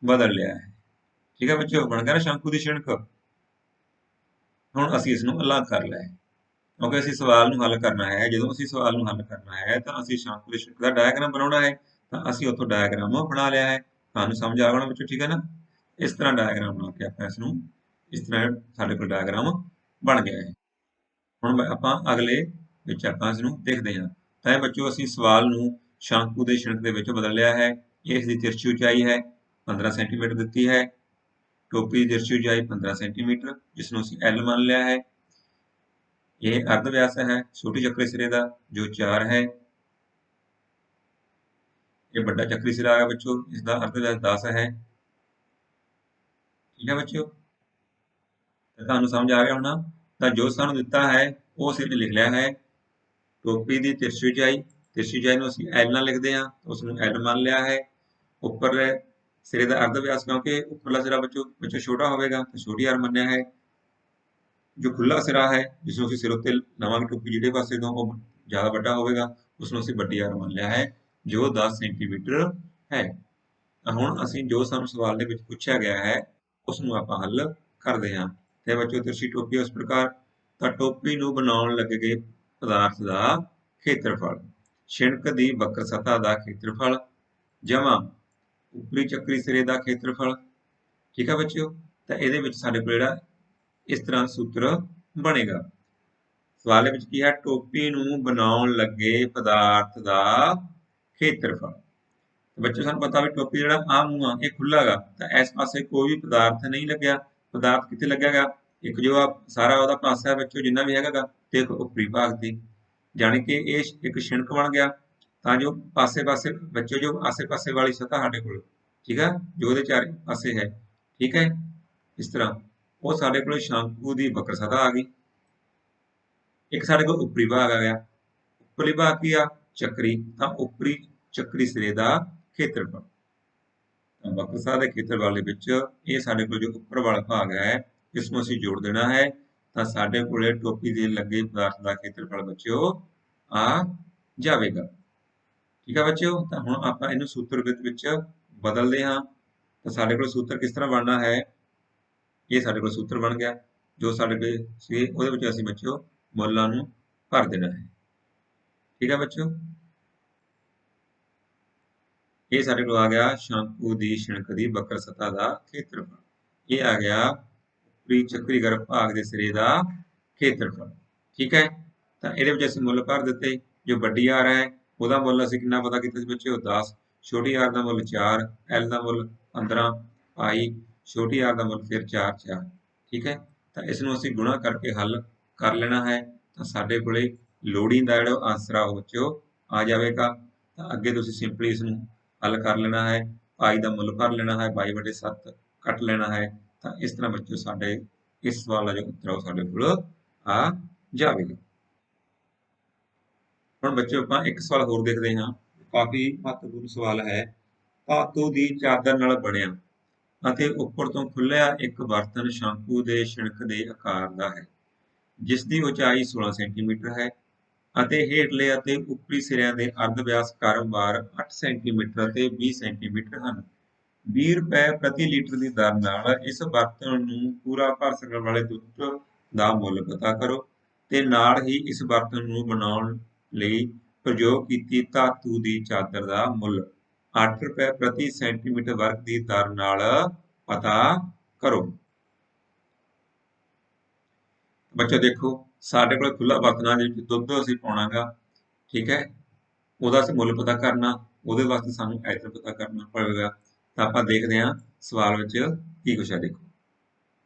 ਬਦਲ ਲਿਆ ਹੈ। ਠੀਕ ਹੈ ਬੱਚਿਓ, ਬਣ ਗਿਆ ਨਾ ਸ਼ੰਕੂ ਦੀ ਸ਼ਿਨਕ। ਹੁਣ ਅਸੀਂ ਇਸ ਨੂੰ ਅਲੱਗ ਕਰ ਲਿਆ ਹੈ ਕਿਉਂਕਿ ਅਸੀਂ ਸਵਾਲ ਨੂੰ ਹੱਲ ਕਰਨਾ ਹੈ। ਜਦੋਂ ਅਸੀਂ ਸਵਾਲ ਨੂੰ ਹੱਲ ਕਰਨਾ ਹੈ ਤਾਂ ਅਸੀਂ ਸ਼ੰਕੂ ਦੀ ਸ਼ਿਨਕ ਦਾ ਡਾਇਆਗ੍ਰਾਮ ਬਣਾਉਣਾ ਹੈ ਤਾਂ ਅਸੀਂ ਉੱਥੋਂ ਡਾਇਆਗ੍ਰਾਮ ਬਣਾ ਲਿਆ ਹੈ। ਤੁਹਾਨੂੰ ਸਮਝ ਆ ਗਿਆ ਬੱਚਿਓ, ਠੀਕ ਹੈ ਨਾ। ਇਸ ਤਰ੍ਹਾਂ ਡਾਇਆਗ੍ਰਾਮ ਬਣਾ ਕੇ ਆਪਾਂ ਇਸ ਨੂੰ ਇਸ ਤਰ੍ਹਾਂ ਸਾਡੇ ਕੋਲ ਡਾਇਆਗ੍ਰਾਮ ਬਣ ਗਿਆ ਹੈ। ਹੁਣ ਆਪਾਂ ਅਗਲੇ ਵਿੱਚ ਆਪਾਂ ਇਸ ਨੂੰ ਦੇਖਦੇ ਹਾਂ। ਤਾਂ ਬੱਚਿਓ ਅਸੀਂ ਸਵਾਲ ਨੂੰ ਸ਼ੰਕੂ ਦੇ ਸ਼ਿਨਕ ਦੇ ਵਿੱਚ ਬਦਲ ਲਿਆ ਹੈ। ਇਸ ਦੀ ਤਿਰਛੀ ਉਚਾਈ ਹੈ 15 ਸੈਂਟੀਮੀਟਰ ਦਿੱਤੀ ਹੈ। ਟੋਪੀ ਦੀ ਤਿਰਛੀ ਉਚਾਈ 15 ਸੈਂਟੀਮੀਟਰ ਜਿਸ ਨੂੰ ਅਸੀਂ L ਮੰਨ ਲਿਆ ਹੈ। ਇਹ ਅਰਧ ਵਿਆਸ ਹੈ ਛੋਟੀ ਚੱਕਰੀ ਸਿਰੇ ਦਾ ਜੋ 4 ਹੈ। ਇਹ ਵੱਡਾ ਚੱਕਰੀ ਸਿਰਾ ਹੈ ਬੱਚਿਓ, ਇਸ ਦਾ ਅਰਧ ਵਿਆਸ 10 ਹੈ। ਠੀਕ ਹੈ ਬੱਚਿਓ, ਤੁਹਾਨੂੰ ਸਮਝ ਆ ਗਿਆ ਹੋਣਾ। ਤਾਂ ਜੋ ਸਾਨੂੰ ਦਿੱਤਾ ਹੈ ਉਹ ਅਸੀਂ ਲਿਖ ਲਿਆ ਹੈ। ਟੋਪੀ ਦੀ ਤਿਰਛੀ ਉਚਾਈ ਨੂੰ ਅਸੀਂ L ਨਾਲ ਲਿਖਦੇ ਹਾਂ, ਉਸ ਨੂੰ L ਮੰਨ ਲਿਆ ਹੈ। ਉੱਪਰਲੇ ਸਿਰੇ ਦਾ ਅਰਧ ਵਿਆਸ ਕਿਉਂਕਿ ਉੱਪਰਲਾ ਸਿਰਾ ਬੱਚੋ ਛੋਟਾ ਹੋਵੇਗਾ ਤਾਂ ਛੋਟੀ r ਮੰਨਿਆ ਹੈ। ਜੋ ਖੁੱਲਾ ਸਿਰਾ ਹੈ ਜਿਸ ਨੂੰ ਅਸੀਂ ਸਿਰ ਉੱਤੇ ਲਾਵਾਂਗੇ ਟੋਪੀ ਜਿਹੜੇ ਪਾਸੇ ਤੋਂ ਉਹ ਜ਼ਿਆਦਾ ਵੱਡਾ ਹੋਵੇਗਾ ਉਸ ਨੂੰ ਅਸੀਂ ਵੱਡੀ r ਮੰਨ ਲਿਆ ਹੈ ਜੋ 10 ਸੈਂਟੀਮੀਟਰ ਹੈ। ਤਾਂ ਹੁਣ ਅਸੀਂ ਜੋ ਸਾਨੂੰ ਸਵਾਲ ਦੇ ਵਿੱਚ ਪੁੱਛਿਆ ਗਿਆ ਹੈ ਉਸ ਨੂੰ ਆਪਾਂ ਹੱਲ ਕਰਦੇ ਹਾਂ। ਤੇ ਬੱਚੋ ਤਿਰਛੀ ਟੋਪੀ ਇਸ ਪ੍ਰਕਾਰ। ਤਾਂ ਟੋਪੀ ਨੂੰ ਬਣਾਉਣ ਲੱਗੇ ਪਦਾਰਥ ਦਾ ਖੇਤਰਫਲ ਸ਼ਿਨਕ ਦੀ ਵਕਰ ਸਤ੍ਹਾ ਦਾ ਖੇਤਰਫਲ ਜਮਾ ਉੱਪਰੀ ਚੱਕਰੀ ਸਿਰੇ ਦਾ ਖੇਤਰਫਲ। ਠੀਕ ਹੈ ਬੱਚਿਓ, ਤਾਂ ਇਹਦੇ ਵਿੱਚ ਸਾਡੇ ਕੋਲ ਜਿਹੜਾ ਇਸ ਤਰ੍ਹਾਂ ਸੂਤਰ ਬਣੇਗਾ। ਸਵਾਲ ਵਿੱਚ ਕੀ ਹੈ, ਟੋਪੀ ਨੂੰ ਬਣਾਉਣ ਲੱਗੇ ਪਦਾਰਥ ਦਾ ਖੇਤਰਫਲ। ਬੱਚੇ ਸਾਨੂੰ ਪਤਾ ਵੀ ਟੋਪੀ ਜਿਹੜਾ ਆਹ ਮੂੰਹ ਆ ਇਹ ਖੁੱਲਾ ਹੈਗਾ ਤਾਂ ਇਸ ਪਾਸੇ ਕੋਈ ਵੀ ਪਦਾਰਥ ਨਹੀਂ ਲੱਗਿਆ। ਪਦਾਰਥ ਕਿੱਥੇ ਲੱਗਿਆਗਾ, ਇੱਕ ਜੋ ਆ ਸਾਰਾ ਉਹਦਾ ਪਾਸਾ ਵਿੱਚੋਂ ਜਿੰਨਾ ਵੀ ਹੈਗਾ ਤੇ ਇੱਕ ਉੱਪਰੀ ਭਾਗ ਤੇ, ਜਾਣੀ ਕਿ ਇਹ ਇੱਕ ਸ਼ਿਨਕ ਬਣ ਗਿਆ। ਤਾਂ ਜੋ ਪਾਸੇ ਬੱਚੇ ਜੋ ਆਸੇ-ਪਾਸੇ ਵਾਲੀ ਸਤ੍ਹਾ ਸਾਡੇ ਕੋਲ, ਠੀਕ ਹੈ, ਜੋ ਉਹਦੇ ਚਾਰੇ ਪਾਸੇ ਹੈ, ਠੀਕ ਹੈ, ਇਸ ਤਰ੍ਹਾਂ ਉਹ ਸਾਡੇ ਕੋਲ ਸ਼ੰਕੂ ਦੀ ਵਕਰ ਸਤ੍ਹਾ ਆ ਗਈ। ਇੱਕ ਸਾਡੇ ਕੋਲ ਉੱਪਰੀ ਭਾਗ ਆ ਗਿਆ। ਉੱਪਰਲੀ ਭਾਗ ਕੀ ਆ, ਚੱਕਰੀ, ਤਾਂ ਉੱਪਰੀ ਚੱਕਰੀ ਸਿਰੇ ਦਾ ਖੇਤਰਫਲ। ਤਾਂ ਵਕਰ ਸਤ੍ਹਾ ਦੇ ਖੇਤਰਫਲ ਦੇ ਵਿੱਚ ਇਹ ਸਾਡੇ ਕੋਲ ਜੋ ਉੱਪਰ ਵਾਲਾ ਭਾਗ ਹੈ ਇਸ ਨੂੰ ਅਸੀਂ ਜੋੜ ਦੇਣਾ ਹੈ ਤਾਂ ਸਾਡੇ ਕੋਲੇ ਟੋਪੀ ਦੇ ਲੱਗੇ ਪਦਾਰਥ ਦਾ ਖੇਤਰਫਲ ਬੱਚਿਓ ਆ ਜਾਵੇਗਾ। ਠੀਕ ਹੈ ਬੱਚਿਓ, ਤਾਂ ਹੁਣ ਆਪਾਂ ਇਹਨੂੰ ਸੂਤਰ ਵਿੱਚ ਬਦਲਦੇ ਹਾਂ। ਤਾਂ ਸਾਡੇ ਕੋਲ ਸੂਤਰ ਕਿਸ ਤਰ੍ਹਾਂ ਬਣਨਾ ਹੈ, ਇਹ ਸਾਡੇ ਕੋਲ ਸੂਤਰ ਬਣ ਗਿਆ ਜੋ ਸਾਡੇ ਕੋਲ ਸੀ ਉਹਦੇ ਵਿੱਚ ਅਸੀਂ ਬੱਚਿਓ ਮੁੱਲਾਂ ਨੂੰ ਭਰ ਦੇਣਾ ਹੈ। ਠੀਕ ਹੈ ਬੱਚਿਓ, ਇਹ ਸਾਡੇ ਕੋਲ ਆ ਗਿਆ ਸ਼ੰਕੂ ਦੀ ਸ਼ਿਨਕ ਦੀ ਵਕਰ ਸਤ੍ਹਾ ਦਾ ਖੇਤਰਫਲ। ਇਹ ਆ ਗਿਆ ਉੱਪਰੀ ਚੱਕਰੀ ਗਰਭ ਭਾਗ ਦੇ ਸਿਰੇ ਦਾ ਖੇਤਰਫਲ। ਠੀਕ ਹੈ, ਤਾਂ ਇਹਦੇ ਵਿੱਚ ਅਸੀਂ ਮੁੱਲ ਭਰ ਦਿੱਤੇ। ਜੋ ਵੱਡੀ r ਹੈ ਉਹਦਾ ਮੁੱਲ ਅਸੀਂ ਕਿੰਨਾ ਪਤਾ ਕੀਤਾ ਸੀ ਬੱਚਿਓ 10, ਛੋਟੀ r ਦਾ ਮੁੱਲ 4, L ਦਾ ਮੁੱਲ 15 ਪਾਈ, ਛੋਟੀ r ਦਾ ਮੁੱਲ ਫਿਰ 4। ਠੀਕ ਹੈ, ਤਾਂ ਇਸ ਨੂੰ ਅਸੀਂ ਗੁਣਾ ਕਰਕੇ ਹੱਲ ਕਰ ਲੈਣਾ ਹੈ ਤਾਂ ਸਾਡੇ ਕੋਲੇ ਲੋੜੀਂਦਾ ਜਿਹੜਾ ਆਂਸਰ ਆ ਉਹ ਬੱਚਿਓ ਆ ਜਾਵੇਗਾ। ਤਾਂ ਅੱਗੇ ਤੁਸੀਂ ਸਿੰਪਲੀ ਇਸ ਨੂੰ ਹੱਲ ਕਰ ਲੈਣਾ ਹੈ। ਪਾਈ ਦਾ ਮੁੱਲ ਭਰ ਲੈਣਾ ਹੈ, 22/7 ਕੱਟ ਲੈਣਾ ਹੈ। ਤਾਂ ਇਸ ਤਰ੍ਹਾਂ ਬੱਚਿਓ ਸਾਡੇ ਇਸ ਸਵਾਲ ਦਾ ਜੋ ਉੱਤਰ ਆ ਉਹ ਸਾਡੇ ਕੋਲ ਆ ਜਾਵੇਗਾ। ਹੁਣ ਬੱਚਿਓ ਆਪਾਂ ਇੱਕ ਸਵਾਲ ਹੋਰ ਦੇਖਦੇ ਹਾਂ, ਕਾਫੀ ਮਹੱਤਵਪੂਰਨ ਸਵਾਲ ਹੈ। ਧਾਤੂ ਦੀ ਚਾਦਰ ਨਾਲ ਬਣਿਆ ਅਤੇ ਉੱਪਰ ਤੋਂ ਖੁੱਲਿਆ ਇੱਕ ਬਰਤਨ ਸ਼ੰਕੂ ਦੇ ਸ਼ਿਨਕ ਦੇ ਆਕਾਰ ਦਾ ਹੈ ਜਿਸ ਦੀ ਉਚਾਈ 16 ਸੈਂਟੀਮੀਟਰ ਹੈ ਅਤੇ ਹੇਠਲੇ ਅਤੇ ਉੱਪਰੀ ਸਿਰਿਆਂ ਦੇ ਅਰਧ ਵਿਆਸ ਕ੍ਰਮਵਾਰ 8 ਸੈਂਟੀਮੀਟਰ ਅਤੇ 20 ਸੈਂਟੀਮੀਟਰ ਹਨ। 20 ਰੁਪਏ ਪ੍ਰਤੀ ਲੀਟਰ ਦੀ ਦਰ ਨਾਲ ਇਸ ਬਰਤਨ ਨੂੰ ਪੂਰਾ ਭਰ ਸਕਣ ਵਾਲੇ ਦੁੱਧ ਦਾ ਮੁੱਲ ਪਤਾ ਕਰੋ ਤੇ ਨਾਲ ਹੀ ਇਸ ਬਰਤਨ ਨੂੰ ਬਣਾਉਣ ਲਈ ਪ੍ਰਯੋਗ ਕੀਤੀ ਧਾਤੂ ਦੀ ਚਾਦਰ ਦਾ ਮੁੱਲ 8 ਰੁਪਏ ਪ੍ਰਤੀ ਸੈਂਟੀਮੀਟਰ ਵਰਗ ਦੀ ਦਰ ਨਾਲ ਪਤਾ ਕਰੋ। ਬੱਚੋ ਦੇਖੋ ਸਾਡੇ ਕੋਲ ਖੁੱਲਾ ਬਰਤਨ ਆ ਜਿਹਦੇ ਵਿੱਚ ਦੁੱਧ ਅਸੀਂ ਪਾਉਣਾ ਗਾ, ਠੀਕ ਹੈ। ਉਹਦਾ ਅਸੀਂ ਮੁੱਲ ਪਤਾ ਕਰਨਾ, ਉਹਦੇ ਵਾਸਤੇ ਸਾਨੂੰ ਐਡਰ ਪਤਾ ਕਰਨਾ ਪਵੇਗਾ। ਤਾਂ ਆਪਾਂ ਦੇਖਦੇ ਹਾਂ ਸਵਾਲ ਵਿੱਚ ਕੀ ਕੁਛ ਹੈ। ਦੇਖੋ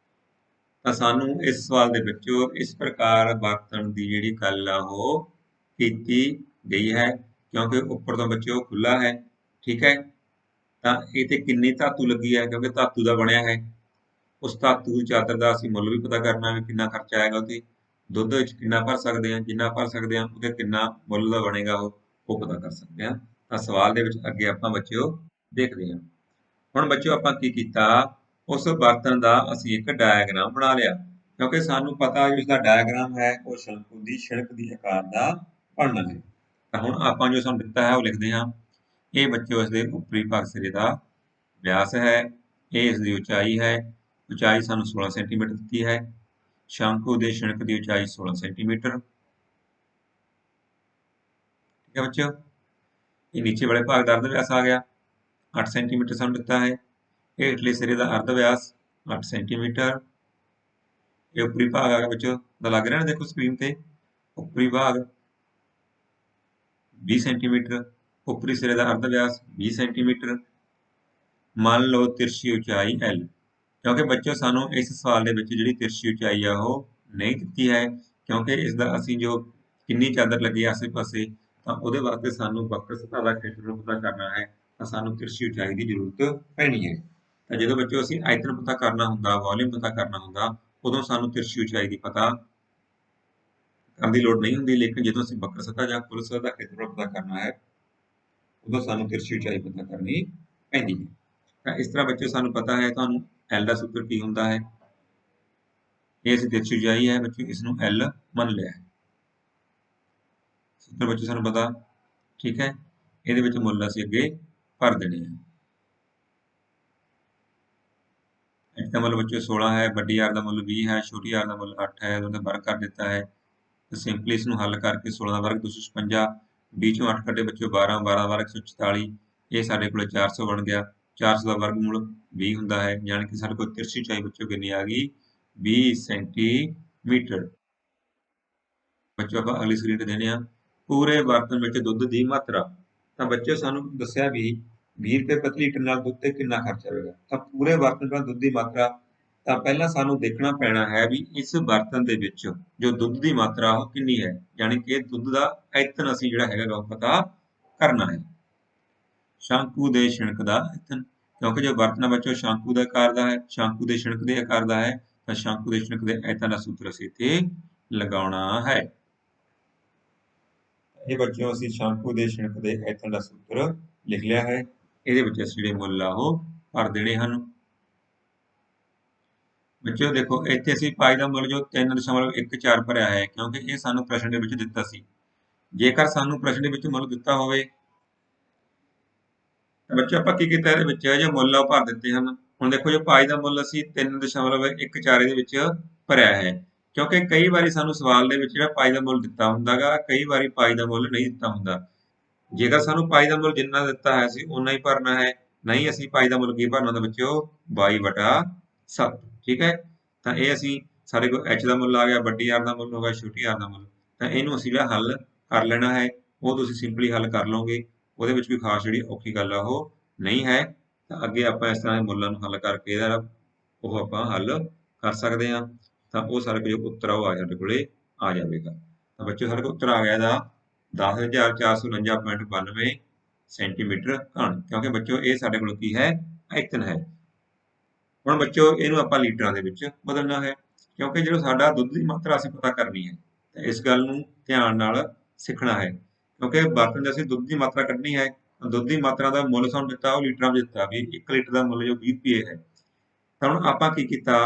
ਤਾਂ ਸਾਨੂੰ ਇਸ ਸਵਾਲ ਦੇ ਵਿੱਚੋਂ ਇਸ ਪ੍ਰਕਾਰ ਬਰਤਨ ਦੀ ਜਿਹੜੀ ਗੱਲ ਆ ਉਹ ਕੀਤੀ ਗਈ ਹੈ, ਕਿਉਂਕਿ ਉੱਪਰ ਤੋਂ ਬੱਚਿਓ ਖੁੱਲਾ ਹੈ, ਠੀਕ ਹੈ। ਤਾਂ ਇਹ ਤੇ ਕਿੰਨੀ ਧਾਤੂ ਲੱਗੀ ਹੈ, ਕਿਉਂਕਿ ਧਾਤੂ ਦਾ ਬਣਿਆ ਹੈ। ਉਸ ਧਾਤੂ ਚਾਦਰ ਦਾ ਅਸੀਂ ਮੁੱਲ ਵੀ ਪਤਾ ਕਰਨਾ ਵੀ ਕਿੰਨਾ ਖਰਚਾ ਆਏਗਾ ਉਹਤੇ, ਦੁੱਧ ਵਿੱਚ ਕਿੰਨਾ ਭਰ ਸਕਦੇ ਹਾਂ, ਜਿੰਨਾ ਭਰ ਸਕਦੇ ਹਾਂ ਉਹਦੇ ਕਿੰਨਾ ਮੁੱਲ ਦਾ ਬਣੇਗਾ ਉਹ ਪਤਾ ਕਰ ਸਕਦੇ ਹਾਂ। ਤਾਂ ਸਵਾਲ ਦੇ ਵਿੱਚ ਅੱਗੇ ਆਪਾਂ ਬੱਚਿਓ ਦੇਖਦੇ ਹਾਂ। ਹੁਣ ਬੱਚਿਓ ਆਪਾਂ ਕੀ ਕੀਤਾ, ਉਸ ਬਰਤਨ ਦਾ ਅਸੀਂ ਇੱਕ ਡਾਇਆਗ੍ਰਾਮ ਬਣਾ ਲਿਆ, ਕਿਉਂਕਿ ਸਾਨੂੰ ਪਤਾ ਵੀ ਉਸਦਾ ਡਾਇਆਗ੍ਰਾਮ ਹੈ ਉਹ ਸ਼ੰਕੂ ਦੀ ਛਿੜਕ ਦੀ ਆਕਾਰ ਦਾ ਬਣਨਾ ਹੈ। ਤਾਂ ਹੁਣ ਆਪਾਂ ਜੋ ਸਾਨੂੰ ਦਿੱਤਾ ਹੈ ਉਹ ਲਿਖਦੇ ਹਾਂ। ਇਹ ਬੱਚਿਓ ਇਸਦੇ ਉੱਪਰੀ ਭਾਗ ਸਿਰੇ ਦਾ ਵਿਆਸ ਹੈ, ਇਹ ਇਸ ਦੀ ਉਚਾਈ ਹੈ। ਉਚਾਈ ਸਾਨੂੰ 16 ਸੈਂਟੀਮੀਟਰ ਦਿੱਤੀ ਹੈ। ਸ਼ੰਕੂ ਦੇ ਛਿਣਕ ਦੀ ਉਚਾਈ 16 ਸੈਂਟੀਮੀਟਰ, ਠੀਕ ਹੈ ਬੱਚਿਓ। ਇਹ ਨੀਚੇ ਵਾਲੇ ਭਾਗ ਦਾ ਅਰਧ ਵਿਆਸ ਆ ਗਿਆ 8 ਸੈਂਟੀਮੀਟਰ ਸਾਨੂੰ ਦਿੱਤਾ ਹੈ। ਇਹ ਹੇਠਲੇ ਸਿਰੇ ਦਾ ਅਰਧ ਵਿਆਸ 8 ਸੈਂਟੀਮੀਟਰ। ਇਹ ਉੱਪਰੀ ਭਾਗ ਆ ਗਿਆ ਬੱਚਿਓ, ਦਾ ਲੱਗ ਰਿਹਾ ਨਾ ਦੇਖੋ ਸਕਰੀਨ ਤੇ, ਉੱਪਰੀ ਭਾਗ 20 ਸੈਂਟੀਮੀਟਰ, ਉੱਪਰੀ ਸਿਰੇ ਦਾ ਅਰਧ ਵਿਆਸ 20 ਸੈਂਟੀਮੀਟਰ। ਮੰਨ ਲਓ ਤਿਰਛੀ ਉਚਾਈ L, ਕਿਉਂਕਿ ਬੱਚਿਓ ਸਾਨੂੰ ਇਸ ਸਵਾਲ ਦੇ ਵਿੱਚ ਜਿਹੜੀ ਤਿਰਛੀ ਉਚਾਈ ਆ ਉਹ ਨਹੀਂ ਦਿੱਤੀ ਹੈ, ਕਿਉਂਕਿ ਇਸ ਦਾ ਅਸੀਂ ਜੋ ਕਿੰਨੀ ਚਾਦਰ ਲੱਗੀ ਆਸੇ ਪਾਸੇ, ਤਾਂ ਉਹਦੇ ਵਾਸਤੇ ਸਾਨੂੰ ਵਕਰ ਸਤ੍ਹਾ ਦਾ ਖੇਤਰਫਲ ਪਤਾ ਕਰਨਾ ਹੈ, ਤਾਂ ਸਾਨੂੰ ਤਿਰਛੀ ਉਚਾਈ ਦੀ ਜ਼ਰੂਰਤ ਪੈਣੀ ਹੈ। ਤਾਂ ਜਦੋਂ ਬੱਚਿਓ ਅਸੀਂ ਆਇਤਨ ਪਤਾ ਕਰਨਾ ਹੁੰਦਾ, ਵੋਲਿਊਮ ਪਤਾ ਕਰਨਾ ਹੁੰਦਾ, ਉਦੋਂ ਸਾਨੂੰ ਤਿਰਛੀ ਉਚਾਈ ਦੀ ਪਤਾ ਕਰਨ ਦੀ ਲੋੜ ਨਹੀਂ ਹੁੰਦੀ, ਲੇਕਿਨ ਜਦੋਂ ਅਸੀਂ ਵਕਰ ਸਤ੍ਹਾ ਜਾਂ ਕੁੱਲ ਸਤ੍ਹਾ ਦਾ ਖੇਤਰਫਲ ਪਤਾ ਕਰਨਾ ਹੈ ਉਦੋਂ ਸਾਨੂੰ ਤਿਰਛੀ ਉਚਾਈ ਪਤਾ ਕਰਨੀ ਪੈਂਦੀ ਹੈ। ਤਾਂ ਇਸ ਤਰ੍ਹਾਂ ਬੱਚਿਓ ਸਾਨੂੰ ਪਤਾ ਹੈ ਤੁਹਾਨੂੰ L ਦਾ ਸੂਤਰ ਕੀ ਹੁੰਦਾ ਹੈ। ਇਹ ਅਸੀਂ ਤਿਰਛੀ ਉਚਾਈ ਹੈ ਬੱਚਿਓ, ਇਸ ਨੂੰ L ਮੰਨ ਲਿਆ ਹੈ। ਸੂਤਰ ਬੱਚਿਓ ਸਾਨੂੰ ਪਤਾ, ਠੀਕ ਹੈ। ਇਹਦੇ ਵਿੱਚ ਮੁੱਲ ਅਸੀਂ ਅੱਗੇ ਭਰ ਦੇਣੇ ਹੈ। H ਦਾ ਮੁੱਲ ਬੱਚਿਓ 16 ਹੈ, ਵੱਡੀ R ਦਾ ਮੁੱਲ 20 ਹੈ, ਛੋਟੀ R ਦਾ ਮੁੱਲ 8 ਹੈ, ਉਹਦਾ ਵਰਗ ਕਰ ਦਿੱਤਾ ਹੈ। ਤਾਂ ਸਿੰਪਲੀ ਇਸ ਨੂੰ ਹੱਲ ਕਰਕੇ 16 ਦਾ ਵਰਗ 256, 20 ਚੋਂ 8 ਕੱਢੇ ਬੱਚਿਓ 12, 12 ਦਾ ਵਰਗ 144, ਇਹ ਸਾਡੇ ਕੋਲ 400 ਬਣ ਗਿਆ। 400 ਦਾ ਵਰਗਮੂਲ 20 ਹੁੰਦਾ ਹੈ, ਯਾਨੀ ਕਿ ਸਾਡੇ ਕੋਲ ਤਿਰਛੀ ਉਚਾਈ ਬੱਚਿਓ ਕਿੰਨੀ ਆ ਗਈ, 20 ਸੈਂਟੀਮੀਟਰ। ਬੱਚਿਓ ਆਪਾਂ ਅਗਲੀ ਸਕਰੀਨ ਤੇ ਦੇਣੇ ਆ ਪੂਰੇ ਬਰਤਨ ਵਿੱਚ ਦੁੱਧ ਦੀ ਮਾਤਰਾ। ਤਾਂ ਬੱਚਿਓ ਸਾਨੂੰ ਦੱਸਿਆ ਵੀ 20 ਰੁਪਏ ਪ੍ਰਤੀ ਲੀਟਰ ਨਾਲ ਦੁੱਧ ਤੇ ਕਿੰਨਾ ਖਰਚ ਆਵੇਗਾ। ਤਾਂ ਪੂਰੇ ਬਰਤਨ ਦਾ ਦੁੱਧ ਦੀ ਮਾਤਰਾ, ਤਾਂ ਪਹਿਲਾਂ ਸਾਨੂੰ ਦੇਖਣਾ ਪੈਣਾ ਹੈ ਵੀ ਇਸ ਬਰਤਨ ਦੇ ਵਿੱਚ ਜੋ ਦੁੱਧ ਦੀ ਮਾਤਰਾ ਉਹ ਕਿੰਨੀ ਹੈ, ਯਾਨੀ ਕਿ ਦੁੱਧ ਦਾ ਆਇਤਨ ਅਸੀਂ ਜਿਹੜਾ ਹੈਗਾ ਉਹ ਪਤਾ ਕਰਨਾ ਹੈ। ਸ਼ੰਕੂ ਦੇ ਛਿਣਕ ਦਾ ਆਇਤਨ, ਕਿਉਂਕਿ ਜੋ ਬਰਤਨ ਬੱਚੋ ਸ਼ੰਕੂ ਦੇ ਆਕਾਰ ਦਾ ਹੈ, ਸ਼ੰਕੂ ਦੇ ਛਿਣਕ ਦੇ ਆਕਾਰ ਦਾ ਹੈ, ਤਾਂ ਸ਼ੰਕੂ ਦੇ ਛਿਣਕ ਦੇ ਆਇਤਨ ਦਾ ਸੂਤਰ ਅਸੀਂ ਇੱਥੇ ਲਗਾਉਣਾ ਹੈ। ਇਹ ਬੱਚਿਓ ਅਸੀਂ ਸ਼ੰਕੂ ਦੇ ਛਿਣਕ ਦੇ ਆਇਤਨ ਦਾ ਸੂਤਰ ਲਿਖ ਲਿਆ ਹੈ। ਇਹਦੇ ਵਿੱਚ ਅਸੀਂ ਜਿਹੜੇ ਮੁੱਲ ਆ ਉਹ ਭਰ ਦੇਣੇ ਹਨ। ਬੱਚਿਓ ਦੇਖੋ ਇੱਥੇ ਅਸੀਂ ਪਾਈ ਦਾ ਮੁੱਲ ਜੋ 3.14 ਭਰਿਆ ਹੈ, ਕਿਉਂਕਿ ਇਹ ਸਾਨੂੰ ਪ੍ਰਸ਼ਨ ਦੇ ਵਿੱਚ ਦਿੱਤਾ ਸੀ। ਜੇਕਰ ਸਾਨੂੰ ਪ੍ਰਸ਼ਨ ਦੇ ਵਿੱਚ ਮੁੱਲ ਦਿੱਤਾ ਹੋਵੇ ਤਾਂ ਬੱਚਿਓ ਆਪਾਂ ਕੀ ਕੀਤਾ, ਇਹਦੇ ਵਿੱਚ ਜੋ ਮੁੱਲ ਆ ਉਹ ਭਰ ਦਿੱਤੇ ਹਨ। ਹੁਣ ਦੇਖੋ ਜੋ ਪਾਈ ਦਾ ਮੁੱਲ ਅਸੀਂ 3.14 ਦੇ ਵਿੱਚ ਭਰਿਆ ਹੈ, ਕਿਉਂਕਿ ਕਈ ਵਾਰੀ ਸਾਨੂੰ ਸਵਾਲ ਦੇ ਵਿੱਚ ਜਿਹੜਾ ਪਾਈ ਦਾ ਮੁੱਲ ਦਿੱਤਾ ਹੁੰਦਾ ਗਾ, ਕਈ ਵਾਰੀ ਪਾਈ ਦਾ ਮੁੱਲ ਨਹੀਂ ਦਿੱਤਾ ਹੁੰਦਾ। ਜੇਕਰ ਸਾਨੂੰ ਪਾਈ ਦਾ ਮੁੱਲ ਜਿੰਨਾ ਦਿੱਤਾ ਹੈ ਅਸੀਂ ਓਨਾ ਹੀ ਭਰਨਾ ਹੈ, ਨਹੀਂ ਅਸੀਂ ਪਾਈ ਦਾ ਮੁੱਲ ਕੀ ਭਰਨਾ ਹੁੰਦਾ ਬੱਚਿਓ 22/7, ਠੀਕ ਹੈ। ਤਾਂ ਇਹ ਅਸੀਂ ਸਾਡੇ ਕੋਲ H ਦਾ ਮੁੱਲ ਆ ਗਿਆ, ਵੱਡੀ R ਦਾ ਮੁੱਲ ਹੋ ਗਿਆ, ਛੋਟੀ R ਦਾ ਮੁੱਲ, ਤਾਂ ਇਹਨੂੰ ਅਸੀਂ ਜਿਹੜਾ ਹੱਲ ਕਰ ਲੈਣਾ ਹੈ ਉਹ ਤੁਸੀਂ ਸਿੰਪਲੀ ਹੱਲ ਕਰ ਲਓਗੇ, ਉਹਦੇ ਵਿੱਚ ਕੋਈ ਖਾਸ ਜਿਹੜੀ ਔਖੀ ਗੱਲ ਆ ਉਹ ਨਹੀਂ ਹੈ। ਤਾਂ ਅੱਗੇ ਆਪਾਂ ਇਸ ਤਰ੍ਹਾਂ ਦੇ ਮੁੱਲਾਂ ਨੂੰ ਹੱਲ ਕਰਕੇ ਇਹਦਾ ਉਹ ਆਪਾਂ ਹੱਲ ਕਰ ਸਕਦੇ ਹਾਂ। ਤਾਂ ਉਹ ਸਾਡੇ ਕੋਲ ਜੋ ਉੱਤਰ ਆ ਉਹ ਸਾਡੇ ਕੋਲੇ ਆ ਜਾਵੇਗਾ। ਤਾਂ ਬੱਚਿਓ ਸਾਡੇ ਕੋਲ ਉੱਤਰ ਆ ਗਿਆ ਇਹਦਾ 10,449.92 ਸੈਂਟੀਮੀਟਰ ਘਣ, ਕਿਉਂਕਿ ਬੱਚਿਓ ਇਹ ਸਾਡੇ ਕੋਲ ਕੀ ਹੈ, ਆਇਤਨ ਹੈ। ਹੁਣ ਬੱਚਿਓ ਇਹਨੂੰ ਆਪਾਂ ਲੀਟਰਾਂ ਦੇ ਵਿੱਚ ਬਦਲਣਾ ਹੈ, ਕਿਉਂਕਿ ਜਦੋਂ ਸਾਡਾ ਦੁੱਧ ਦੀ ਮਾਤਰਾ ਅਸੀਂ ਪਤਾ ਕਰਨੀ ਹੈ ਤਾਂ ਇਸ ਗੱਲ ਨੂੰ ਧਿਆਨ ਨਾਲ ਸਿੱਖਣਾ ਹੈ, ਕਿਉਂਕਿ ਬਰਤਨ 'ਚ ਅਸੀਂ ਦੁੱਧ ਦੀ ਮਾਤਰਾ ਕੱਢਣੀ ਹੈ। ਦੁੱਧ ਦੀ ਮਾਤਰਾ ਦਾ ਮੁੱਲ ਸਾਨੂੰ ਦਿੱਤਾ ਉਹ ਲੀਟਰਾਂ ਵਿੱਚ ਦਿੱਤਾ ਵੀ 1 ਲੀਟਰ ਦਾ ਮੁੱਲ ਜੋ 20 ਰੁਪਏ ਹੈ। ਤਾਂ ਹੁਣ ਆਪਾਂ ਕੀ ਕੀਤਾ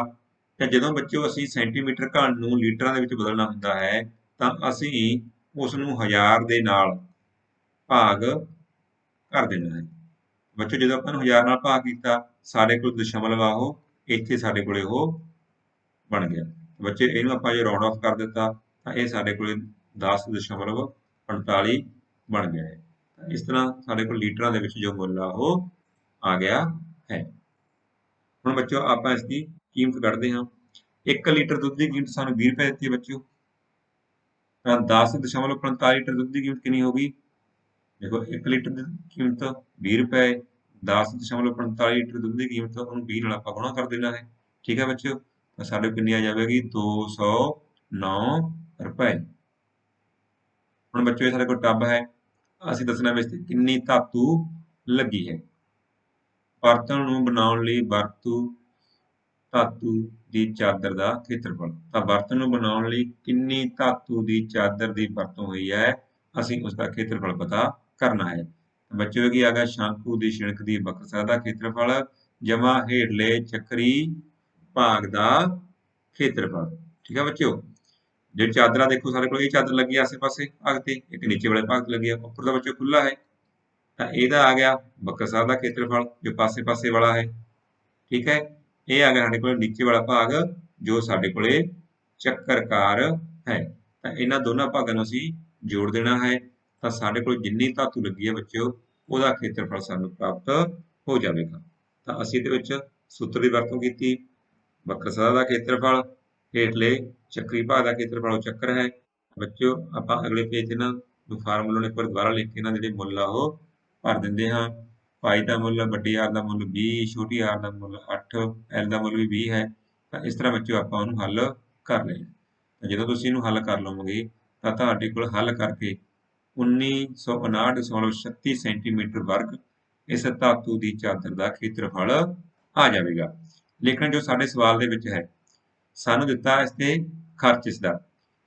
ਕਿ ਜਦੋਂ ਬੱਚਿਓ ਅਸੀਂ ਸੈਂਟੀਮੀਟਰ ਘਣ ਨੂੰ ਲੀਟਰਾਂ ਦੇ ਵਿੱਚ ਬਦਲਣਾ ਹੁੰਦਾ ਹੈ ਤਾਂ ਅਸੀਂ ਉਸ ਨੂੰ 1000 ਦੇ ਨਾਲ ਭਾਗ ਕਰ ਦੇਣਾ ਹੈ। ਬੱਚਿਓ ਜਦੋਂ ਆਪਾਂ ਨੂੰ 1000 ਨਾਲ ਭਾਗ ਕੀਤਾ ਸਾਡੇ ਕੋਲ ਦਸ਼ਮਲਵ ਆ ਉਹ ਇੱਥੇ ਸਾਡੇ ਕੋਲੇ ਉਹ ਬਣ ਗਿਆ। ਬੱਚੇ ਇਹਨੂੰ ਆਪਾਂ ਜੇ ਰਾਉਂਡ ਆਫ ਕਰ ਦਿੱਤਾ ਤਾਂ ਇਹ ਸਾਡੇ ਕੋਲੇ 10.48 ਬਣ ਗਿਆ ਹੈ। ਇਸ ਤਰ੍ਹਾਂ ਸਾਡੇ ਕੋਲ ਲੀਟਰਾਂ ਦੇ ਵਿੱਚ ਜੋ ਮੁੱਲ ਆ ਉਹ ਆ ਗਿਆ ਹੈ। ਹੁਣ ਬੱਚਿਓ ਆਪਾਂ ਇਸ ਦੀ ਕੀਮਤ ਕੱਢਦੇ ਹਾਂ। 1 ਲੀਟਰ ਦੁੱਧ ਦੀ ਕੀਮਤ ਸਾਨੂੰ 20 ਰੁਪਏ ਦਿੱਤੀ ਹੈ ਬੱਚਿਓ। ਤਾਂ 10.45 ਲੀਟਰ ਦੁੱਧ ਦੀ ਕੀਮਤ ਕਿੰਨੀ ਹੋਗੀ? ਦੇਖੋ 1 ਲੀਟਰ ਦੀ ਕੀਮਤ 20 ਰੁਪਏ, 10.45 ਲੀਟਰ ਦੁੱਧ ਦੀ ਕੀਮਤ ਉਹਨੂੰ 20 ਨਾਲ ਆਪਾਂ ਗੁਣਾ ਕਰ ਦੇਣਾ ਹੈ। ਠੀਕ ਹੈ ਬੱਚਿਓ, ਤਾਂ ਸਾਡੇ ਕੋਲ ਕਿੰਨੀ ਆ ਜਾਵੇਗੀ 209 ਰੁਪਏ। ਹੁਣ ਬੱਚਿਓ ਇਹ ਸਾਡੇ ਕੋਲ ਟੱਬ ਹੈ, ਅਸੀਂ ਦੱਸਣਾ ਵੀ ਇਸ ਤੇ ਕਿੰਨੀ ਧਾਤੂ ਲੱਗੀ ਹੈ। ਬਰਤਨ ਨੂੰ ਬਣਾਉਣ ਲਈ ਵਰਤੂ ਧਾਤੂ ਦੀ ਚਾਦਰ ਦਾ ਖੇਤਰਫਲ। ਤਾਂ ਬਰਤਨ ਨੂੰ ਬਣਾਉਣ ਲਈ ਕਿੰਨੀ ਧਾਤੂ ਦੀ ਚਾਦਰ ਦੀ ਵਰਤੋਂ ਹੋਈ ਹੈ, ਅਸੀਂ ਉਸ ਦਾ ਖੇਤਰਫਲ ਪਤਾ ਕਰਨਾ ਹੈ। ਬੱਚਿਓ ਕੀ ਆ ਗਿਆ, ਸ਼ੰਕੂ ਦੀ ਛਿਣਕ ਦੀ ਵਕਰਤਾ ਦਾ ਖੇਤਰਫਲ ਜਮਾ ਹੇਠਲੇ ਚੱਕਰੀ ਭਾਗ ਦਾ ਖੇਤਰਫਲ। ਠੀਕ ਹੈ ਬੱਚਿਓ, ਜਿਹੜੀ ਚਾਦਰਾਂ ਦੇਖੋ ਸਾਡੇ ਕੋਲ ਇਹ ਚਾਦਰ ਲੱਗੀ ਹੈ ਆਸੇ ਪਾਸੇ ਭਾਗ ਤੇ, ਇੱਕ ਨੀਚੇ ਵਾਲੇ ਭਾਗ ਤੇ ਲੱਗੀ ਹੈ, ਉੱਪਰ ਦਾ ਬੱਚਿਓ ਖੁੱਲਾ ਹੈ। ਤਾਂ ਇਹਦਾ ਆ ਗਿਆ ਵਕਰਤਾ ਦਾ ਖੇਤਰਫਲ ਜੋ ਪਾਸੇ ਪਾਸੇ ਵਾਲਾ ਹੈ। ਠੀਕ ਹੈ, ਇਹ ਆ ਗਿਆ ਸਾਡੇ ਕੋਲ ਨੀਚੇ ਵਾਲਾ ਭਾਗ ਜੋ ਸਾਡੇ ਕੋਲੇ ਚੱਕਰਕਾਰ ਹੈ। ਤਾਂ ਇਹਨਾਂ ਦੋਨਾਂ ਭਾਗਾਂ ਨੂੰ ਅਸੀਂ ਜੋੜ ਦੇਣਾ ਹੈ, ਤਾਂ ਸਾਡੇ ਕੋਲ ਜਿੰਨੀ ਧਾਤੂ ਲੱਗੀ ਹੈ ਬੱਚਿਓ ਉਹਦਾ ਖੇਤਰਫਲ ਸਾਨੂੰ ਪ੍ਰਾਪਤ ਹੋ ਜਾਵੇਗਾ। ਤਾਂ ਅਸੀਂ ਇਹਦੇ ਵਿੱਚ ਸੂਤਰ ਦੀ ਵਰਤੋਂ ਕੀਤੀ, ਵਕਰਤਾ ਦਾ ਖੇਤਰਫਲ ਹੇਠਲੇ ਚੱਕਰੀ ਭਾਗ ਦਾ ਖੇਤਰਫਲ ਉਹ ਚੱਕਰ ਹੈ। ਬੱਚਿਓ ਆਪਾਂ ਅਗਲੇ ਪੇਜ ਤੇ ਨਾ ਫਾਰਮੂਲਾ ਨੂੰ ਇੱਕ ਵਾਰ ਦੁਬਾਰਾ ਲਿਖ ਕੇ ਇਹਨਾਂ ਜਿਹੜੇ ਮੁੱਲ ਆ ਉਹ ਭਰ ਦਿੰਦੇ ਹਾਂ। ਪਾਈ ਦਾ ਮੁੱਲ, ਵੱਡੀ ਆਰ ਦਾ ਮੁੱਲ 20, ਛੋਟੀ ਆਰ ਦਾ ਮੁੱਲ 8, ਐਲ ਦਾ ਮੁੱਲ ਵੀ 20 ਹੈ। ਤਾਂ ਇਸ ਤਰ੍ਹਾਂ ਬੱਚਿਓ ਆਪਾਂ ਉਹਨੂੰ ਹੱਲ ਕਰ ਲਿਆ। ਤਾਂ ਜਦੋਂ ਤੁਸੀਂ ਇਹਨੂੰ ਹੱਲ ਕਰ ਲਵੋਗੇ ਤਾਂ ਤੁਹਾਡੇ ਕੋਲ ਹੱਲ ਕਰਕੇ 1959.36 ਸੈਂਟੀਮੀਟਰ ਵਰਗ ਇਸ ਧਾਤੂ ਦੀ ਚਾਦਰ ਦਾ ਖੇਤਰਫਲ ਆ ਜਾਵੇਗਾ। ਲੇਕਿਨ ਜੋ ਸਾਡੇ ਸਵਾਲ ਦੇ ਵਿੱਚ ਹੈ, ਸਾਨੂੰ ਦਿੱਤਾ ਇਸ ਤੇ ਖਰਚ ਇਸ ਦਾ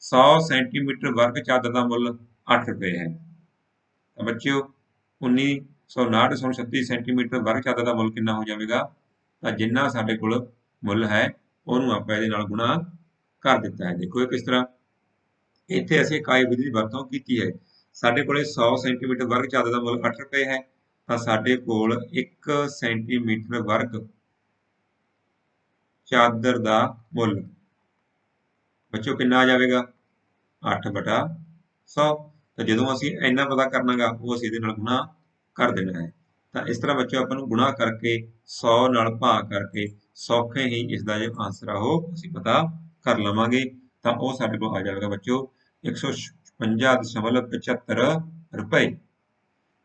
100 ਸੈਂਟੀਮੀਟਰ ਵਰਗ ਚਾਦਰ ਦਾ ਮੁੱਲ 8 ਰੁਪਏ ਹੈ। ਤਾਂ ਬੱਚਿਓ 1959.36 ਸੈਂਟੀਮੀਟਰ ਵਰਗ ਚਾਦਰ ਦਾ ਮੁੱਲ ਕਿੰਨਾ ਹੋ ਜਾਵੇਗਾ? ਤਾਂ ਜਿੰਨਾ ਸਾਡੇ ਕੋਲ ਮੁੱਲ ਹੈ ਉਹਨੂੰ ਆਪਾਂ ਇਹਦੇ ਨਾਲ ਗੁਣਾ ਕਰ ਦਿੱਤਾ ਹੈ। ਦੇਖੋ ਇਹ ਕਿਸ ਤਰ੍ਹਾਂ, ਇੱਥੇ ਅਸੀਂ ਇਕਾਈ ਵਿਧੀ ਦੀ ਵਰਤੋਂ ਕੀਤੀ ਹੈ। ਸਾਡੇ ਕੋਲੇ 100 ਸੈਂਟੀਮੀਟਰ ਵਰਗ ਚਾਦਰ ਦਾ ਮੁੱਲ 8 ਰੁਪਏ ਹੈ, ਤਾਂ ਸਾਡੇ ਕੋਲ 1 ਸੈਂਟੀਮੀਟਰ ਵਰਗ ਚਾਦਰ ਦਾ ਮੁੱਲ ਬੱਚਿਓ ਕਿੰਨਾ ਆ ਜਾਵੇਗਾ? 8/100। ਤਾਂ ਜਦੋਂ ਅਸੀਂ ਇੰਨਾ ਪਤਾ ਕਰਨਾਗਾ ਉਹ ਅਸੀਂ ਇਹਦੇ ਨਾਲ ਗੁਣਾ ਕਰ ਦੇਣਾ ਹੈ। ਤਾਂ ਇਸ ਤਰ੍ਹਾਂ ਬੱਚਿਓ ਆਪਾਂ ਨੂੰ ਗੁਣਾ ਕਰਕੇ 100 ਨਾਲ ਭਾਗ ਕਰਕੇ ਸੌਖੇ ਹੀ ਇਸ ਦਾ ਜੋ ਆਂਸਰ ਆ ਉਹ ਅਸੀਂ ਪਤਾ ਕਰ ਲਵਾਂਗੇ। ਤਾਂ ਉਹ ਸਾਡੇ ਕੋਲ ਆ ਜਾਵੇਗਾ ਬੱਚਿਓ 156.75 ਰੁਪਏ।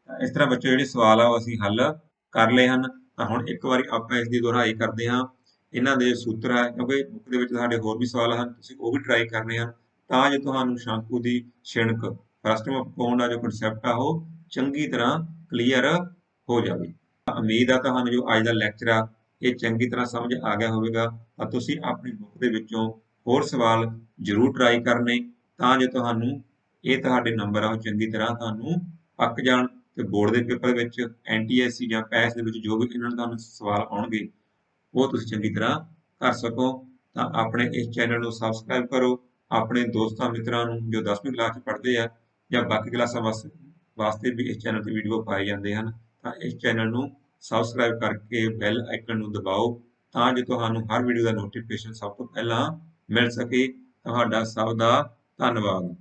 ਤਾਂ ਇਸ ਤਰ੍ਹਾਂ ਬੱਚਿਓ ਜਿਹੜੇ ਸਵਾਲ ਆ ਉਹ ਅਸੀਂ ਹੱਲ ਕਰ ਲਏ ਹਨ। ਤਾਂ ਹੁਣ ਇੱਕ ਵਾਰੀ ਆਪਾਂ ਇਸ ਦੀ ਦੁਹਰਾਈ ਕਰਦੇ ਹਾਂ। ਇਹਨਾਂ ਦੇ ਸੂਤਰ ਹੈ, ਕਿਉਂਕਿ ਬੁੱਕ ਦੇ ਵਿੱਚ ਸਾਡੇ ਹੋਰ ਵੀ ਸਵਾਲ ਹਨ, ਤੁਸੀਂ ਉਹ ਵੀ ਟਰਾਈ ਕਰਨੇ ਹਨ ਤਾਂ ਜੋ ਤੁਹਾਨੂੰ ਸ਼ੰਕੂ ਦੀ ਛਿਣਕ ਫਰਸਟ ਪਾਉਣ ਦਾ ਜੋ ਕਨਸੈਪਟ ਆ ਉਹ ਚੰਗੀ ਤਰ੍ਹਾਂ ਕਲੀਅਰ ਹੋ ਜਾਵੇ। ਉਮੀਦ ਆ ਤੁਹਾਨੂੰ ਜੋ ਅੱਜ ਦਾ ਲੈਕਚਰ ਆ ਇਹ ਚੰਗੀ ਤਰ੍ਹਾਂ ਸਮਝ ਆ ਗਿਆ ਹੋਵੇਗਾ। ਤਾਂ ਤੁਸੀਂ ਆਪਣੀ ਬੁੱਕ ਦੇ ਵਿੱਚੋਂ ਹੋਰ ਸਵਾਲ ਜ਼ਰੂਰ ਟਰਾਈ ਕਰਨੇ ਤਾਂ ਜੋ ਤੁਹਾਨੂੰ ਇਹ ਤੁਹਾਡੇ ਨੰਬਰ ਆ ਉਹ ਚੰਗੀ ਤਰ੍ਹਾਂ ਤੁਹਾਨੂੰ ਪੱਕ ਜਾਣ ਤੇ ਬੋਰਡ ਦੇ ਪੇਪਰ ਵਿੱਚ NTSC ਜਾਂ ਪੈਸ ਦੇ ਵਿੱਚ ਜੋ ਵੀ ਇਹਨਾਂ ਨੂੰ ਤੁਹਾਨੂੰ ਸਵਾਲ ਆਉਣਗੇ ਉਹ ਤੁਸੀਂ ਚੰਗੀ ਤਰ੍ਹਾਂ ਕਰ ਸਕੋ। ਤਾਂ ਆਪਣੇ ਇਸ ਚੈਨਲ ਨੂੰ ਸਬਸਕ੍ਰਾਈਬ ਕਰੋ। ਆਪਣੇ ਦੋਸਤਾਂ ਮਿੱਤਰਾਂ ਨੂੰ ਜੋ 10ਵੀਂ ਕਲਾਸ 'ਚ ਪੜ੍ਹਦੇ ਆ ਜਾਂ ਬਾਕੀ ਕਲਾਸਾਂ ਵਾਸਤੇ ਵੀ ਇਸ ਚੈਨਲ ਤੇ ਵੀਡੀਓ ਪਾਏ ਜਾਂਦੇ ਹਨ। ਤਾਂ ਇਸ ਚੈਨਲ ਨੂੰ ਸਬਸਕ੍ਰਾਈਬ ਕਰਕੇ ਬੈਲ ਆਈਕਨ ਨੂੰ ਦਬਾਓ ਤਾਂ ਜੋ ਤੁਹਾਨੂੰ ਹਰ ਵੀਡੀਓ ਦਾ ਨੋਟੀਫਿਕੇਸ਼ਨ ਸਭ ਤੋਂ ਪਹਿਲਾਂ ਮਿਲ ਸਕੇ। ਤੁਹਾਡਾ ਸਭ ਦਾ ਧੰਨਵਾਦ।